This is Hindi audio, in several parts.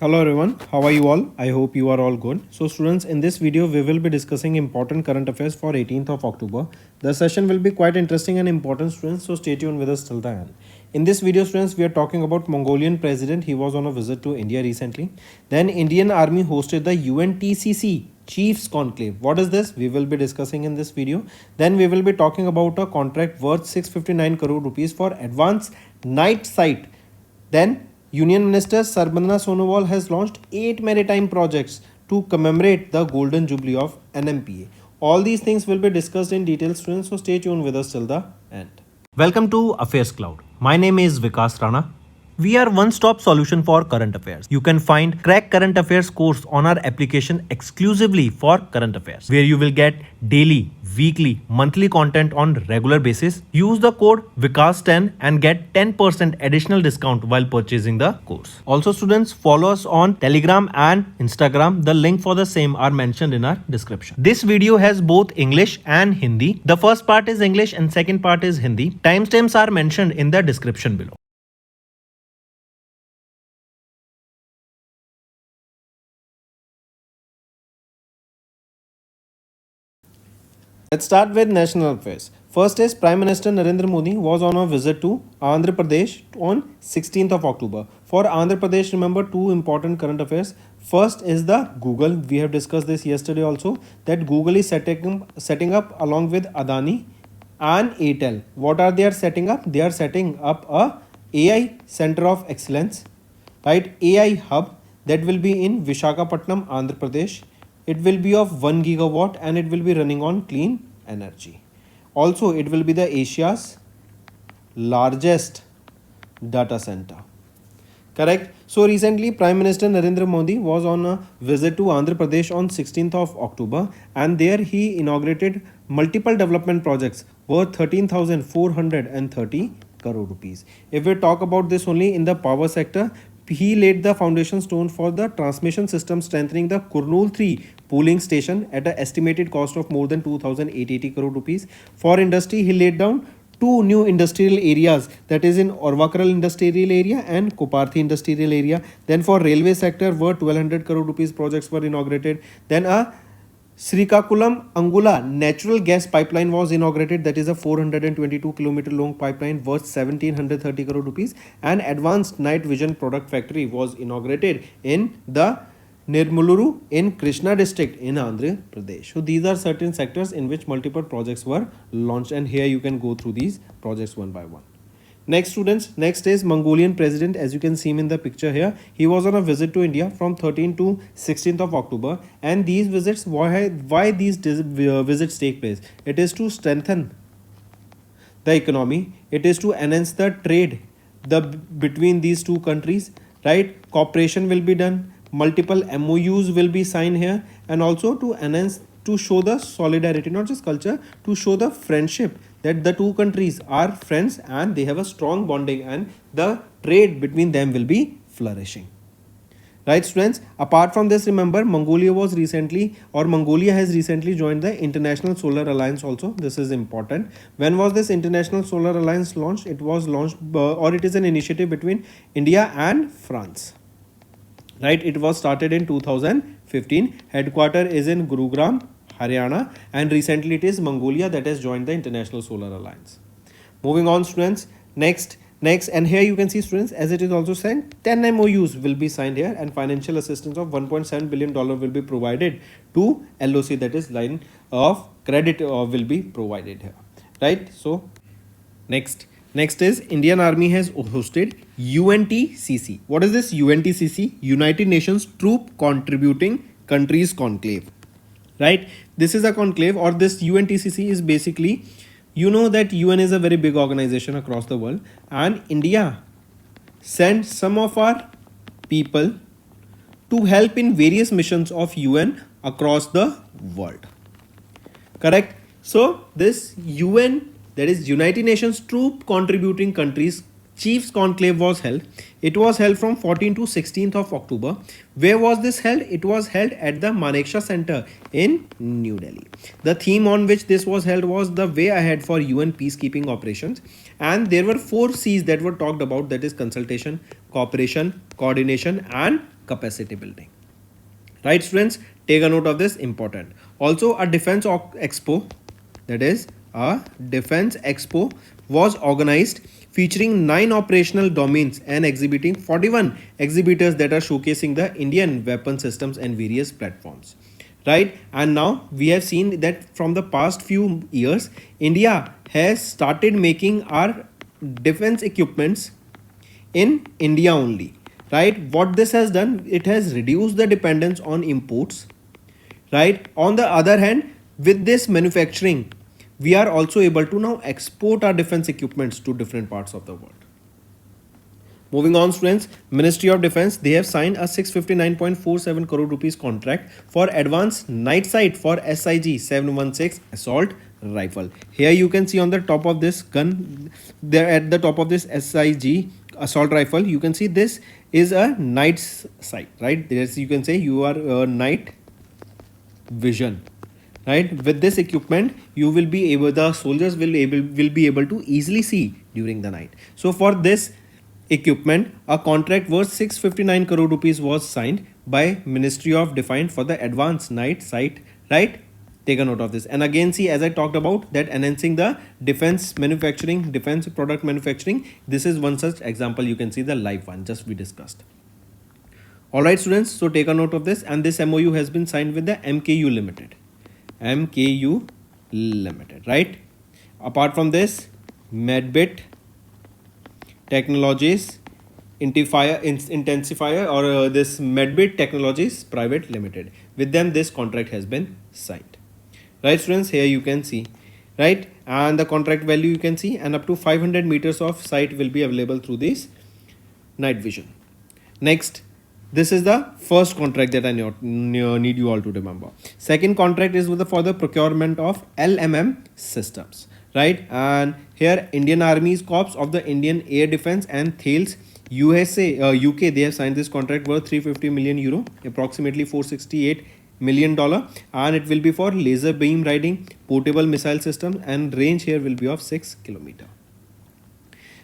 Hello everyone, how are you all? I hope you are all good. So students, in this video we will be discussing important current affairs for 18th of October. The session will be quite interesting and important students, so stay tuned with us till the end. In this video students, we are talking about Mongolian president. He was on a visit to India recently. Then Indian Army hosted the UNTCC Chiefs Conclave. What is this? We will be discussing in this video. Then we will be talking about a contract worth 659 crore rupees for advanced night sight. Then Union Minister Sarabanda Sonowal has launched 8 maritime projects to commemorate the Golden Jubilee of NMPA. All these things will be discussed in detail, students, so stay tuned with us till the end. Welcome to Affairs Cloud. My name is Vikas Rana. We are one-stop solution for current affairs. You can find Crack Current Affairs course on our application exclusively for current affairs, where you will get daily, weekly, monthly content on regular basis. Use the code VIKAS10 and get 10% additional discount while purchasing the course. Also students, follow us on Telegram and Instagram. The link for the same are mentioned in our description. This video has both English and Hindi. The first part is English and second part is Hindi. Timestamps are mentioned in the description below. Let's start with national affairs. First is Prime Minister Narendra Modi was on a visit to Andhra Pradesh on 16th of October. For Andhra Pradesh, remember two important current affairs. First is the Google. We have discussed this yesterday also, that Google is setting up along with Adani and Airtel. What are they are setting up? They are setting up a AI Center of Excellence, right? AI hub that will be in Vishakhapatnam, Andhra Pradesh. It will be of 1 gigawatt and it will be running on clean energy. Also, it will be the Asia's largest data center. Correct. So recently, Prime Minister Narendra Modi was on a visit to Andhra Pradesh on 16th of October, and there he inaugurated multiple development projects worth 13,430 crore rupees. If we talk about this only in the power sector, he laid the foundation stone for the transmission system, strengthening the Kurnool 3 pooling station at an estimated cost of more than 2,880 crore rupees. For industry, he laid down two new industrial areas, that is in Orvakaral industrial area and Koparthi industrial area. Then for railway sector, worth 1200 crore rupees projects were inaugurated. Then a Srikakulam Angula natural gas pipeline was inaugurated, that is a 422 kilometer long pipeline worth 1730 crore rupees. And advanced night vision product factory was inaugurated in the Nirmaluru in Krishna district in Andhra Pradesh. So these are certain sectors in which multiple projects were launched, and here you can go through these projects one by one. Next students, next is Mongolian president. As you can see him in the picture here, he was on a visit to India from 13th to 16th of October. And these visits, why these visits take place? It is to strengthen the economy. It is to enhance the trade between these two countries, right? Cooperation will be done. Multiple MOUs will be signed here, and also to enhance, to show the solidarity, not just culture, to show the friendship, that the two countries are friends and they have a strong bonding, and the trade between them will be flourishing. Right students, apart from this, remember Mongolia has recently joined the International Solar Alliance also. This is important. When was this International Solar Alliance launched? It was launched or it is an initiative between India and France. Right, it was started in 2015. Headquarter is in Gurugram, Haryana, and recently it is Mongolia that has joined the International Solar Alliance. Moving on students, next, and here you can see students, as it is also said, 10 MOUs will be signed here, and financial assistance of $1.7 billion will be provided to LOC, that is line of credit will be provided here, right? So Next is Indian Army has hosted UNTCC. What is this UNTCC? United Nations Troop Contributing Countries Conclave. Right? This is a conclave, or this UNTCC is basically, you know that UN is a very big organization across the world, and India sent some of our people to help in various missions of UN across the world. Correct? So this UN, that is United Nations Troop Contributing Countries Chiefs Conclave was held. It was held from 14th to 16th of October. Where was this held? It was held at the Manekshaw Center in New Delhi. The theme on which this was held was the way ahead for UN peacekeeping operations. And there were 4 C's that were talked about, that is consultation, cooperation, coordination and capacity building. Right, students, take a note of this, important. Also, a defense expo, that is a defense expo, was organized featuring 9 operational domains and exhibiting 41 exhibitors that are showcasing the Indian weapon systems and various platforms. Right, and now we have seen that from the past few years, India has started making our defense equipments in India only, right? What this has done, it has reduced the dependence on imports, right? On the other hand, with this manufacturing, we are also able to now export our defense equipments to different parts of the world. Moving on, students, Ministry of Defense, they have signed a 659.47 crore rupees contract for advanced night sight for SIG 716 assault rifle. Here you can see on the top of this gun, there at the top of this SIG assault rifle, you can see this is a night sight, right? There's, you can say you are night vision, right? With this equipment, you will be able, the soldiers will be able to easily see during the night. So for this equipment, a contract worth 659 crore rupees was signed by Ministry of Defense for the advanced night sight, right? Take a note of this. And again, see, as I talked about, that enhancing the defense manufacturing, defense product manufacturing, this is one such example. You can see the live one just we discussed. All right, students, so take a note of this, and this MOU has been signed with the MKU Limited. MKU Limited, right? Apart from this, Medbit Technologies Intensifier or this Medbit Technologies Private Limited. With them, this contract has been signed. Right, students, here you can see, right? And the contract value you can see, and up to 500 meters of sight will be available through this night vision. Next, this is the first contract that I need you all to remember. Second contract is for the procurement of LMM systems, right? And here Indian Army's Corps of the Indian Air Defense and Thales UK, they have signed this contract worth 350 million euro, approximately $468 million, and it will be for laser beam riding portable missile system, and range here will be of 6 kilometer.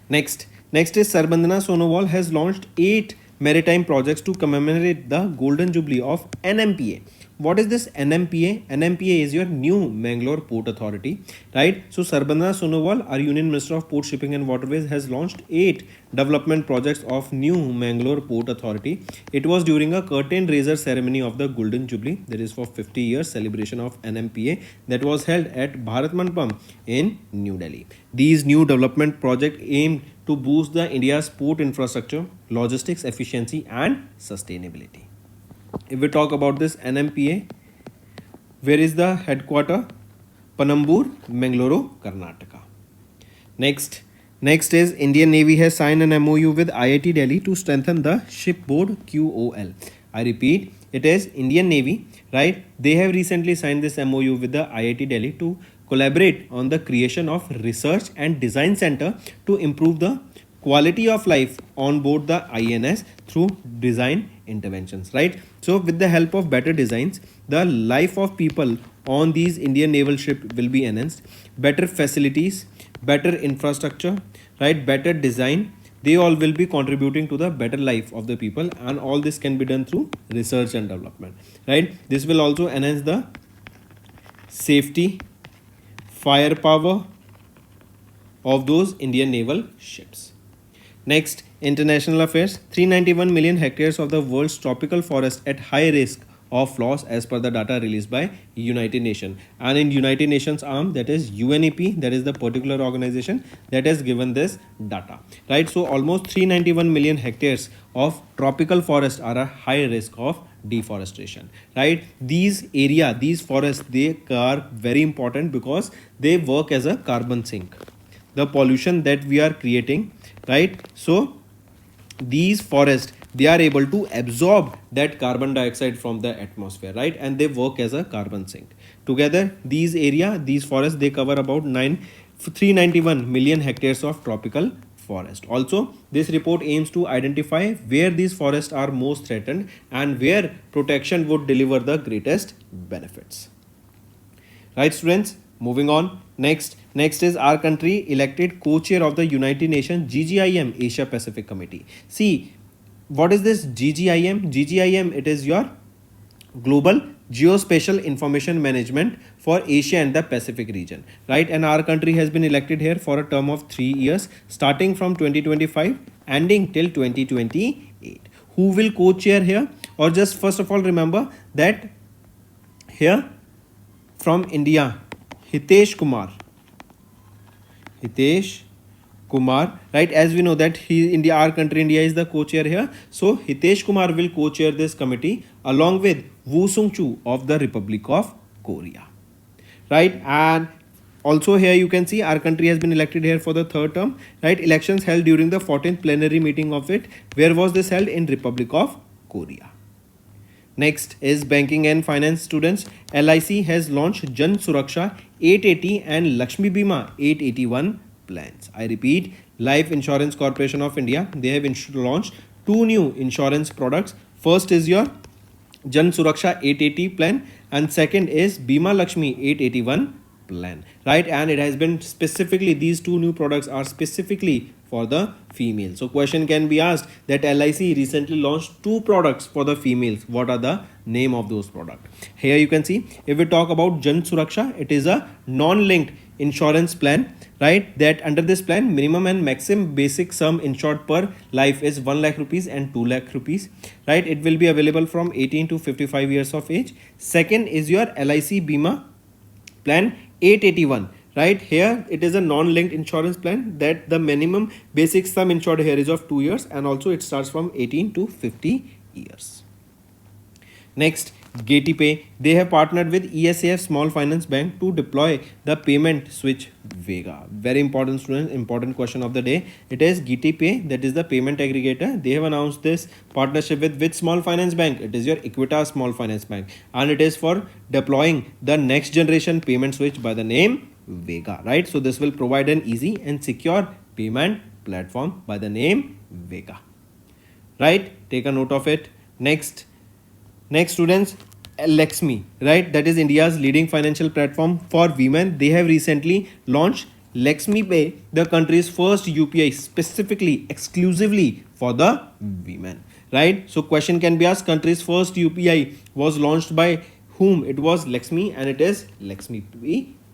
Next is Sarbandana Sonowal has launched 8 maritime projects to commemorate the golden jubilee of NMPA. What is this NMPA? NMPA is your New Mangalore Port Authority, right? So Sarbandana Sonowal, our Union Minister of Port Shipping and Waterways, has launched 8 development projects of New Mangalore Port Authority. It was during a curtain raiser ceremony of the Golden Jubilee, that is for 50 years celebration of NMPA, that was held at Bharat Mandapam in New Delhi. These new development projects aim to boost the India's port infrastructure, logistics efficiency and sustainability. If we talk about this NMPA, where is the headquarter? Panambur, Mangaluru, Karnataka. Next is Indian Navy has signed an MOU with IIT Delhi to strengthen the shipboard QOL. I repeat, it is Indian Navy, right? They have recently signed this MOU with the IIT Delhi to collaborate on the creation of research and design center to improve the quality of life on board the INS through design interventions, right? So with the help of better designs, the life of people on these Indian naval ship will be enhanced. Better facilities, better infrastructure, right? Better design, they all will be contributing to the better life of the people, and all this can be done through research and development, right? This will also enhance the safety, firepower of those Indian naval ships. Next, international affairs. 391 million hectares of the world's tropical forest at high risk of loss as per the data released by United Nations. And in United Nations arm, that is UNEP, that is the particular organization that has given this data, right? So almost 391 million hectares of tropical forest are a high risk of deforestation, right? These forests, they are very important because they work as a carbon sink. The pollution that we are creating, right? So these forests, they are able to absorb that carbon dioxide from the atmosphere, right? And they work as a carbon sink. Together, these forests, they cover about 391 million hectares of tropical forest. Also, this report aims to identify where these forests are most threatened and where protection would deliver the greatest benefits. Right, students? Moving on. Next is our country elected co-chair of the United Nations GGIM Asia Pacific Committee. See, what is this GGIM? GGIM, it is your Global Geospatial Information Management for Asia and the Pacific region, right? And our country has been elected here for a term of 3 years, starting from 2025, ending till 2028. Who will co-chair here? Or just first of all remember that here from India, Hitesh Kumar, right? As we know that India, our country, India is the co-chair here. So Hitesh Kumar will co-chair this committee along with Woo Sung Chu of the Republic of Korea, right? And also here you can see our country has been elected here for the third term, right? Elections held during the 14th plenary meeting of it. Where was this held? In Republic of Korea. Next is banking and finance students. LIC has launched Jan Suraksha 880 and Lakshmi Bima 881 plans. I repeat, Life Insurance Corporation of India, they have launched two new insurance products. First is your Jan Suraksha 880 plan and second is Bima Lakshmi 881 plan, right? And it has been specifically, these two new products are specifically for the female. So question can be asked that LIC recently launched two products for the females. What are the name of those products? Here you can see, if we talk about Jan Suraksha, it is a non-linked insurance plan, right? That under this plan, minimum and maximum basic sum insured per life is 1 lakh rupees and 2 lakh rupees, right? It will be available from 18 to 55 years of age. Second is your LIC Bima plan 881, right? Here it is a non-linked insurance plan that the minimum basic sum insured here is of 2 years and also it starts from 18 to 50 years. Next, GatiPay, they have partnered with ESAF Small Finance Bank to deploy the payment switch Vega. Very important students, important question of the day. It is GatiPay, that is the payment aggregator. They have announced this partnership with which small finance bank? It is your Equitas Small Finance Bank, and it is for deploying the next generation payment switch by the name Vega, right? So this will provide an easy and secure payment platform by the name Vega, right? Take a note of it. Next students, Lexmi, right? That is India's leading financial platform for women. They have recently launched Lexmi Pay, the country's first UPI specifically exclusively for the women, right? So question can be asked, country's first UPI was launched by whom? It was Lexmi and it is Lexmi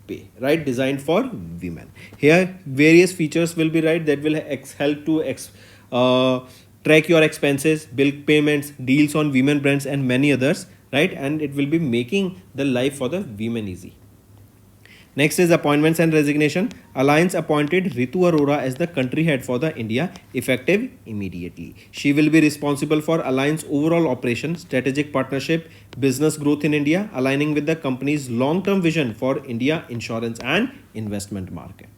Pay, right? Designed for women. Here various features will be, right, that will help to track your expenses, bill payments, deals on women brands and many others, right? And it will be making the life for the women easy. Next is appointments and resignation. Alliance appointed Ritu Arora as the country head for the India effective immediately. She will be responsible for Alliance overall operation, strategic partnership, business growth in India, aligning with the company's long-term vision for India insurance and investment market.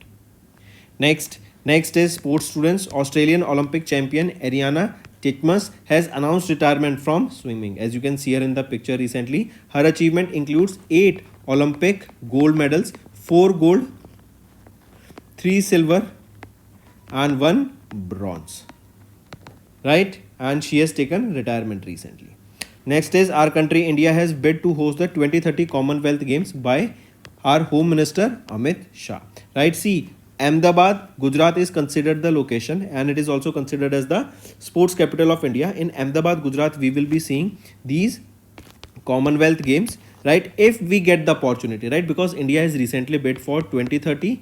Next is sports students. Australian Olympic champion Ariana Titmus has announced retirement from swimming. As you can see here in the picture recently, her achievement includes 8 Olympic gold medals, 4 gold, 3 silver and 1 bronze, right? And she has taken retirement recently. Next is our country India has bid to host the 2030 Commonwealth Games by our Home Minister Amit Shah, right? See, Ahmedabad, Gujarat is considered the location and it is also considered as the sports capital of India. In Ahmedabad, Gujarat, we will be seeing these Commonwealth Games, right? If we get the opportunity, right? Because India has recently bid for 2030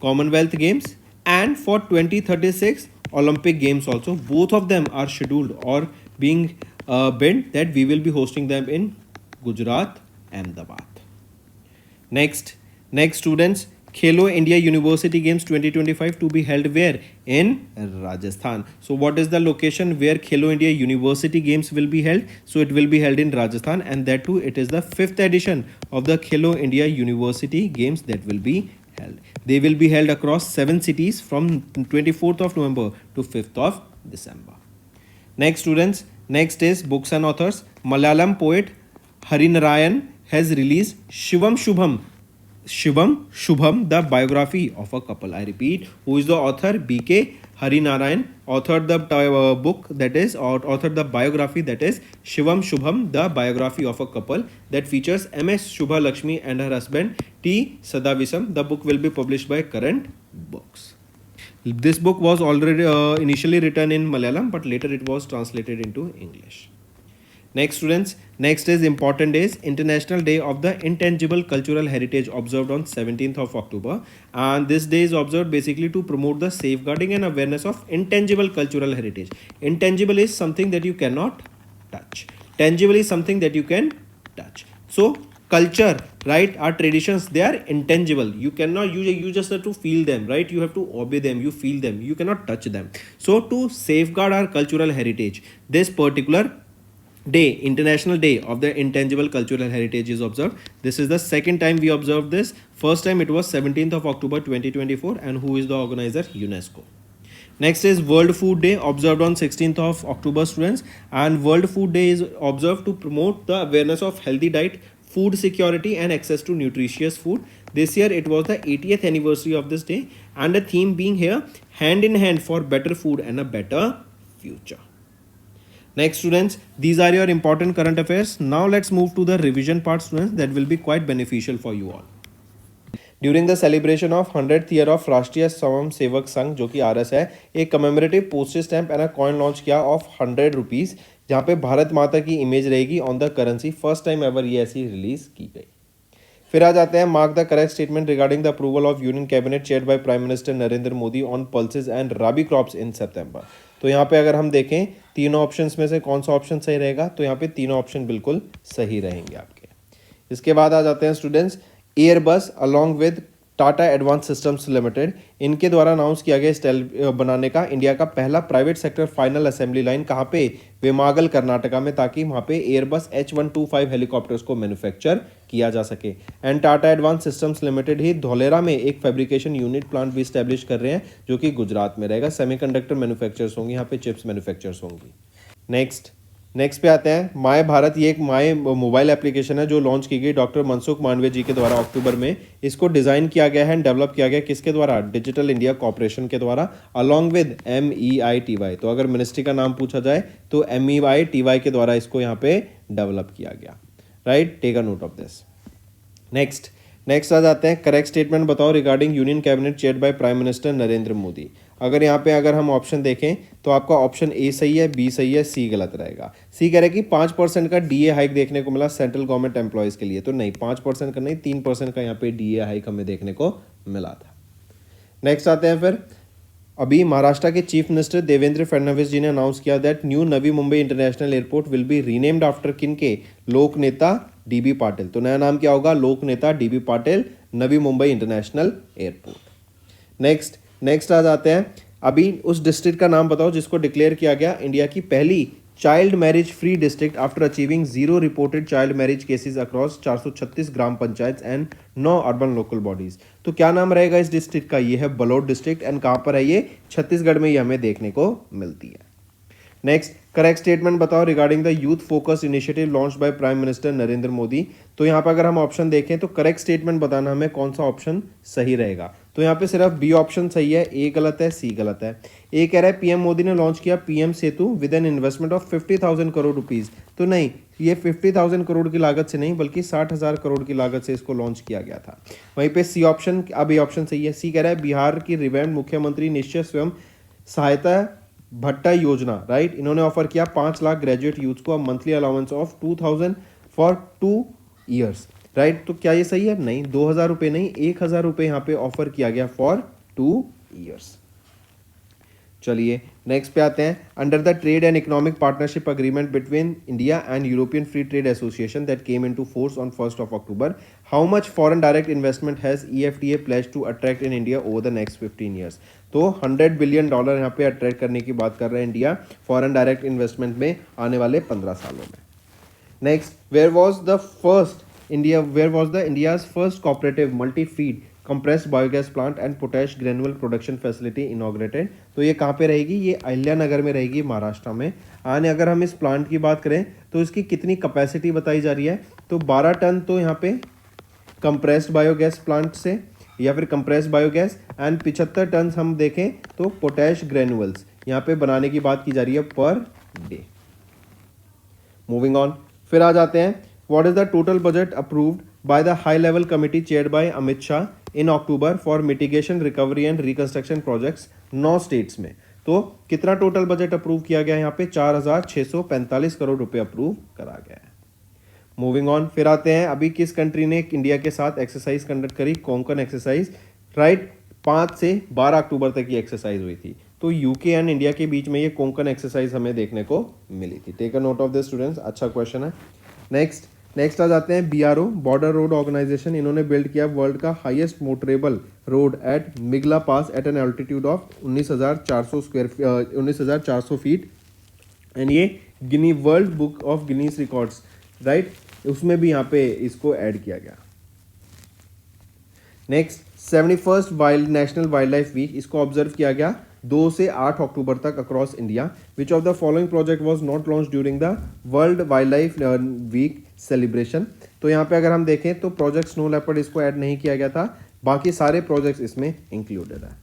Commonwealth Games and for 2036 Olympic Games also. Both of them are scheduled or being bid that we will be hosting them in Gujarat, Ahmedabad. Next students, Khelo India University Games 2025 to be held where? In Rajasthan. So what is the location where Khelo India University Games will be held? So it will be held in Rajasthan, and that too it is the 5th edition of the Khelo India University Games that will be held. They will be held across 7 cities from 24th of November to 5th of December. Next students, next is books and authors. Malayalam poet Harinarayan has released Shivam Shubham, the biography of a couple. I repeat, who is the author? B.K. Harinarayan authored the book that is, or authored the biography that is Shivam Shubham, the biography of a couple, that features M.S. Shubha Lakshmi and her husband T. Sadavisam. The book will be published by Current Books. This book was already initially written in Malayalam, but later it was translated into English. Next, students, next is important days. International Day of the Intangible Cultural Heritage observed on 17th of October, and this day is observed basically to promote the safeguarding and awareness of intangible cultural heritage. Intangible is something that you cannot touch. Tangible is something that you can touch. So culture, right, our traditions, they are intangible. You cannot, you just have to feel them, right? You have to obey them, you feel them, you cannot touch them. So to safeguard our cultural heritage, this particular day, International Day of the Intangible Cultural Heritage, is observed. This is the second time we observed this. First time it was 17th of October 2024, and who is the organizer? UNESCO. Next is World Food Day, observed on 16th of October, students. And World Food Day is observed to promote the awareness of healthy diet, food security, and access to nutritious food. This year it was the 80th anniversary of this day, and the theme being here, hand in hand for better food and a better future. Next, students, these are your important current affairs. Now let's move to the revision part, students, that will be quite beneficial for you all. During the celebration of 100th year of राष्ट्रीय स्वयं सेवक संघ, जो कि RS है, एक commemorative postage stamp and a coin launch किया ऑफ 100 रुपीज़, जहाँ पे भारत माता की इमेज रहेगी on the currency. First time ever ये ऐसी रिलीज की गई. फिर आ जाते हैं mark the correct statement regarding the approval of union cabinet chaired by prime minister Narendra Modi on pulses and rabi crops in September. तो यहाँ पे अगर हम देखें तीनों ऑप्शंस में से कौन सा ऑप्शन सही रहेगा, तो यहाँ पे तीनों ऑप्शन बिल्कुल सही रहेंगे आपके. इसके बाद आ जाते हैं students Airbus along with Tata advance systems limited, इनके द्वारा अनाउंस किया गया स्टेल बनाने का इंडिया का पहला private sector final assembly line कहाँ पे? वेमागल कर्नाटका में, ताकि वहाँ पे एयरबस H125 हेलीकॉप्टर्स को मैन्युफैक्चर किया जा सके. And Tata advance systems limited ही धौलेरा में एक फैब्रिकेशन यूनिट प्लांट भी स्टैब्लिश कर रहे हैं, जो कि गुजरात में रहेगा. सेमीकंडक्टर मैन्युफैक्चरर्स होंगे यहाँ पे, चिप्स मैन्युफैक्चरर्स होंगी. नेक्स्ट पे आते हैं माय भारत. ये एक माय मोबाइल एप्लीकेशन है जो लॉन्च की गई डॉक्टर मनसुख मांडविया जी के द्वारा अक्टूबर में. इसको डिज़ाइन किया गया है एंड डेवलप किया गया किसके द्वारा? डिजिटल इंडिया कॉर्पोरेशन के द्वारा अलॉन्ग विद MEITY. तो अगर मिनिस्ट्री का नाम पूछा जाए तो MEITY के द्वारा इसको यहाँ पे डेवलप किया गया. Right, take a note of this. Next आ जाते हैं करेक्ट स्टेटमेंट बताओ regarding union cabinet chaired by prime minister Narendra Modi. अगर हम ऑप्शन देखें तो आपका ऑप्शन ए सही है, बी सही है, सी गलत रहेगा. सी कह रहा है कि 5% का DA हाइक देखने को मिला सेंट्रल गवर्नमेंट एम्प्लॉयज़ के लिए. तो नहीं, 5% का नहीं, 3% का यहाँ पे DA हाइक हमें देखने को मिला था. नेक्स्ट आते हैं फिर अभी महाराष्ट्र के चीफ मिनिस्टर देवेंद्र फडणवीस जी ने अनाउंस किया that new Navi Mumbai international airport will be renamed after किन के? लोक नेता DB पाटिल. तो नया नाम क्या होगा? लोक नेता DB Patil Navi Mumbai international airport. Next आ जाते हैं अभी उस डिस्ट्रिक्ट का नाम बताओ जिसको डिक्लेयर किया गया इंडिया की पहली child marriage free district after achieving 0 reported child marriage cases across 436 gram panchayat and 9 urban local bodies. तो क्या नाम रहेगा इस डिस्ट्रिक्ट का? ये है बलोद डिस्ट्रिक्ट. एंड कहाँ पर है ये? छत्तीसगढ़ में ये हमें देखने को मिलती है. नेक्स्ट करेक्ट स्टेटमेंट बताओ regarding the youth focus initiative launched by prime minister Narendra Modi. तो यहाँ पर अगर हम ऑप्शन देखें तो करेक्ट स्टेटमेंट बताना हमें कौन सा ऑप्शन सही रहेगा. तो यहाँ पे सिर्फ बी ऑप्शन सही है, ए गलत है, सी गलत है. ए कह रहा है PM मोदी ने लॉन्च किया PM Setu with an investment of 50,000 crore rupees. तो नहीं, ये 50,000 करोड़ की लागत से नहीं बल्कि 60,000 करोड़ की लागत से इसको लॉन्च किया गया था. वहीं पे सी ऑप्शन, अब ए ऑप्शन सही है. सी कह रहा है बिहार की रिवैम्ड मुख्यमंत्री निश्चय स्वयं सहायता भट्टा योजना. राइट, इन्होंने ऑफर किया 5 लाख ग्रेजुएट यूथ को monthly allowance of 2,000 for 2 years. Right, तो क्या ये सही है? नहीं, 2,000 रुपये नहीं, 1,000 रुपये यहाँ पे ऑफर किया गया फॉर 2 ईयर्स. चलिए नेक्स्ट पे आते हैं. Under the trade and economic partnership agreement between India and European free trade association that came into force on 1st of October, how much foreign direct investment has EFTA pledge to attract in India over the next 15 years. तो $100 बिलियन यहाँ पे अट्रैक्ट करने की बात कर रहे हैं इंडिया फॉरेन डायरेक्ट इन्वेस्टमेंट में आने वाले 15 सालों में. Next, where was the India's first cooperative multi feed compressed biogas plant and potash granular production facility inaugurated. तो ये कहाँ पे रहेगी? ये अहिल्यानगर में रहेगी, महाराष्ट्र में. आने अगर हम इस प्लांट की बात करें तो इसकी कितनी कैपेसिटी बताई जा रही है? तो 12 टन तो यहाँ पे कंप्रेस्ड बायोगैस प्लांट से या फिर कंप्रेस्ड बायोगैस, एंड 75 टन हम देखें तो पोटैश ग्रेनुअल्स यहाँ पे बनाने की बात की जा रही है पर डे. मूविंग ऑन, फिर आ जाते हैं what is the total budget approved by the high level committee chaired by Amit Shah in October for mitigation, recovery and reconstruction projects 9 states में। तो कितना टोटल बजट अप्रूव किया गया है यहाँ पे? 4,645 करोड़ रुपए अप्रूव करा गया है। मूविंग ऑन, फिर आते हैं अभी किस कंट्री ने इंडिया के साथ एक्सरसाइज कंडक्ट करी? Konkan exercise, right. 5 से 12 अक्टूबर तक ये एक्सरसाइज हुई थी। तो यूके एंड इंडिया के बीच में ये कोंकण एक्सरसाइज हमें देखने को मिली थी। Take a note of this students, अच्छा क्वेश्चन है। नेक्स्ट आ जाते हैं बीआरओ, बॉर्डर रोड ऑर्गेनाइजेशन। इन्होंने बिल्ड किया वर्ल्ड का highest motorable road at Migla pass at an altitude of 19,400 feet, and ये Guinness world book of Guinness records, right, उसमें भी यहाँ पे इसको ऐड किया गया। Next 71st wild national wild life week, इसको ऑब्जर्व किया गया 2 से 8 अक्टूबर तक across India. Which of the following project was not launch during the world wild life week celebration? तो यहाँ पे अगर हम देखें तो प्रोजेक्ट स्नो लेपर्ड इसको ऐड नहीं किया गया था, बाकी सारे प्रोजेक्ट्स इसमें इंक्लूडेड है।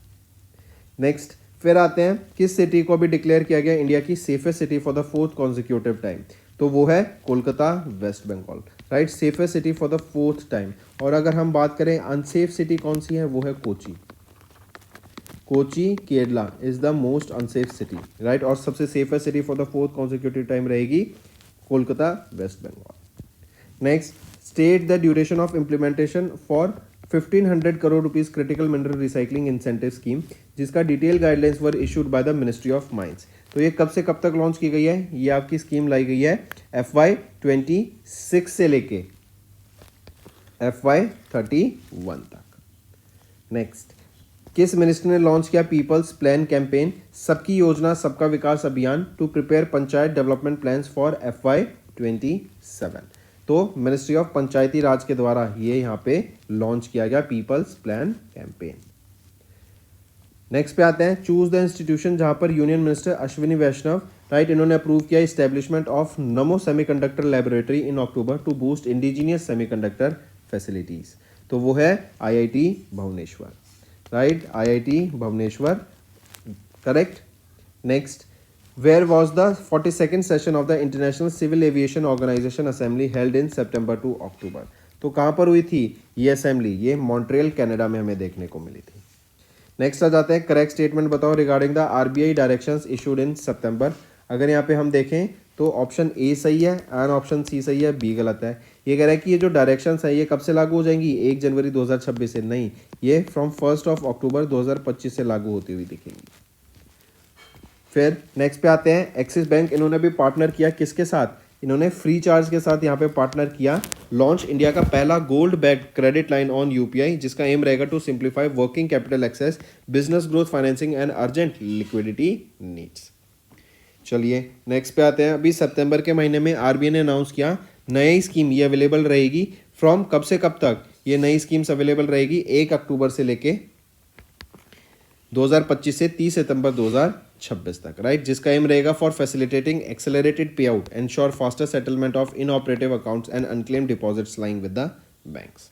नेक्स्ट फिर आते हैं किस सिटी को भी डिक्लेयर किया गया इंडिया की safest city for the 4th consecutive time? तो वो है Kolkata, waste Bengal, right, safest city for the 4th time. और अगर हम बात करें अनसेफ सिटी कौन सी है, वो है Kochi. Kochi Kerala is the most unsafe city, right, और सबसे safest city for the 4th consecutive time रहेगी Kolkata, waste Bengal. Next state the duration of implementation for 1500 crore rupees critical mineral recycling incentive scheme, जिसका detail guidelines were issued by the ministry of mines. तो ये कब से कब तक लॉन्च की गई है? ये आपकी स्कीम लाई गई है FY26 से लेके FY31 तक। नेक्स्ट किस मिनिस्टर ने लॉन्च किया पीपल्स प्लान कैंपेन, सबकी योजना सबका विकास अभियान, to prepare panchayat development plans for FY27? तो मिनिस्ट्री ऑफ पंचायती राज के द्वारा ये यहाँ पे लॉन्च किया गया पीपल्स प्लान कैंपेन। नेक्स्ट पे आते हैं चूज द इंस्टीट्यूशन, जहां पर union minister Ashwini Vaishnaw, right, इन्होंने अप्रूव किया establishment of Namo semiconductor laboratory in October to boost indigenous semiconductor facilities. तो वो है IIT Bhubaneswar, right, IIT Bhubaneswar, correct. Next where was the 42nd session of the international civil aviation organisation assembly held in September to October? तो कहाँ पर हुई थी ये असेंबली? ये मॉन्ट्रियल कनाडा में हमें देखने को मिली थी। नेक्स्ट आ जाते हैं करेक्ट स्टेटमेंट बताओ regarding the RBI directions issued in September. अगर यहाँ पे हम देखें तो ऑप्शन ए सही है एंड ऑप्शन सी सही है, बी गलत है। ये कह रहा है कि ये जो डायरेक्शंस है ये कब से लागू हो जाएंगी? 1 जनवरी 2026 से नहीं, ये फ्रॉम 1 अक्टूबर 2025 से लागू होती हुई दिखेंगी। फिर नेक्स्ट पे आते हैं एक्सिस बैंक, इन्होंने भी पार्टनर किया किसके साथ? इन्होंने फ्री चार्ज के साथ यहाँ पे पार्टनर किया लॉन्च इंडिया का पहला gold backed credit line on UPI, जिसका एम रहेगा to simplify working capital access, business growth financing and urgent liquidity needs. चलिए नेक्स्ट पे आते हैं। अभी सितंबर के महीने में RBI ने अनाउंस किया नई स्कीम, ये अवेलेबल रहेगी फ्रॉम कब से कब तक? ये नई स्कीम्स अवेलेबल रहेगी 1 अक्टूबर से लेके 2025 से 30 सितंबर 2026 तक, राइट, जिसका एम रहेगा for facilitating accelerated pay out, ensure faster settlement of inoperative accounts and unclaimed deposits lying with the banks.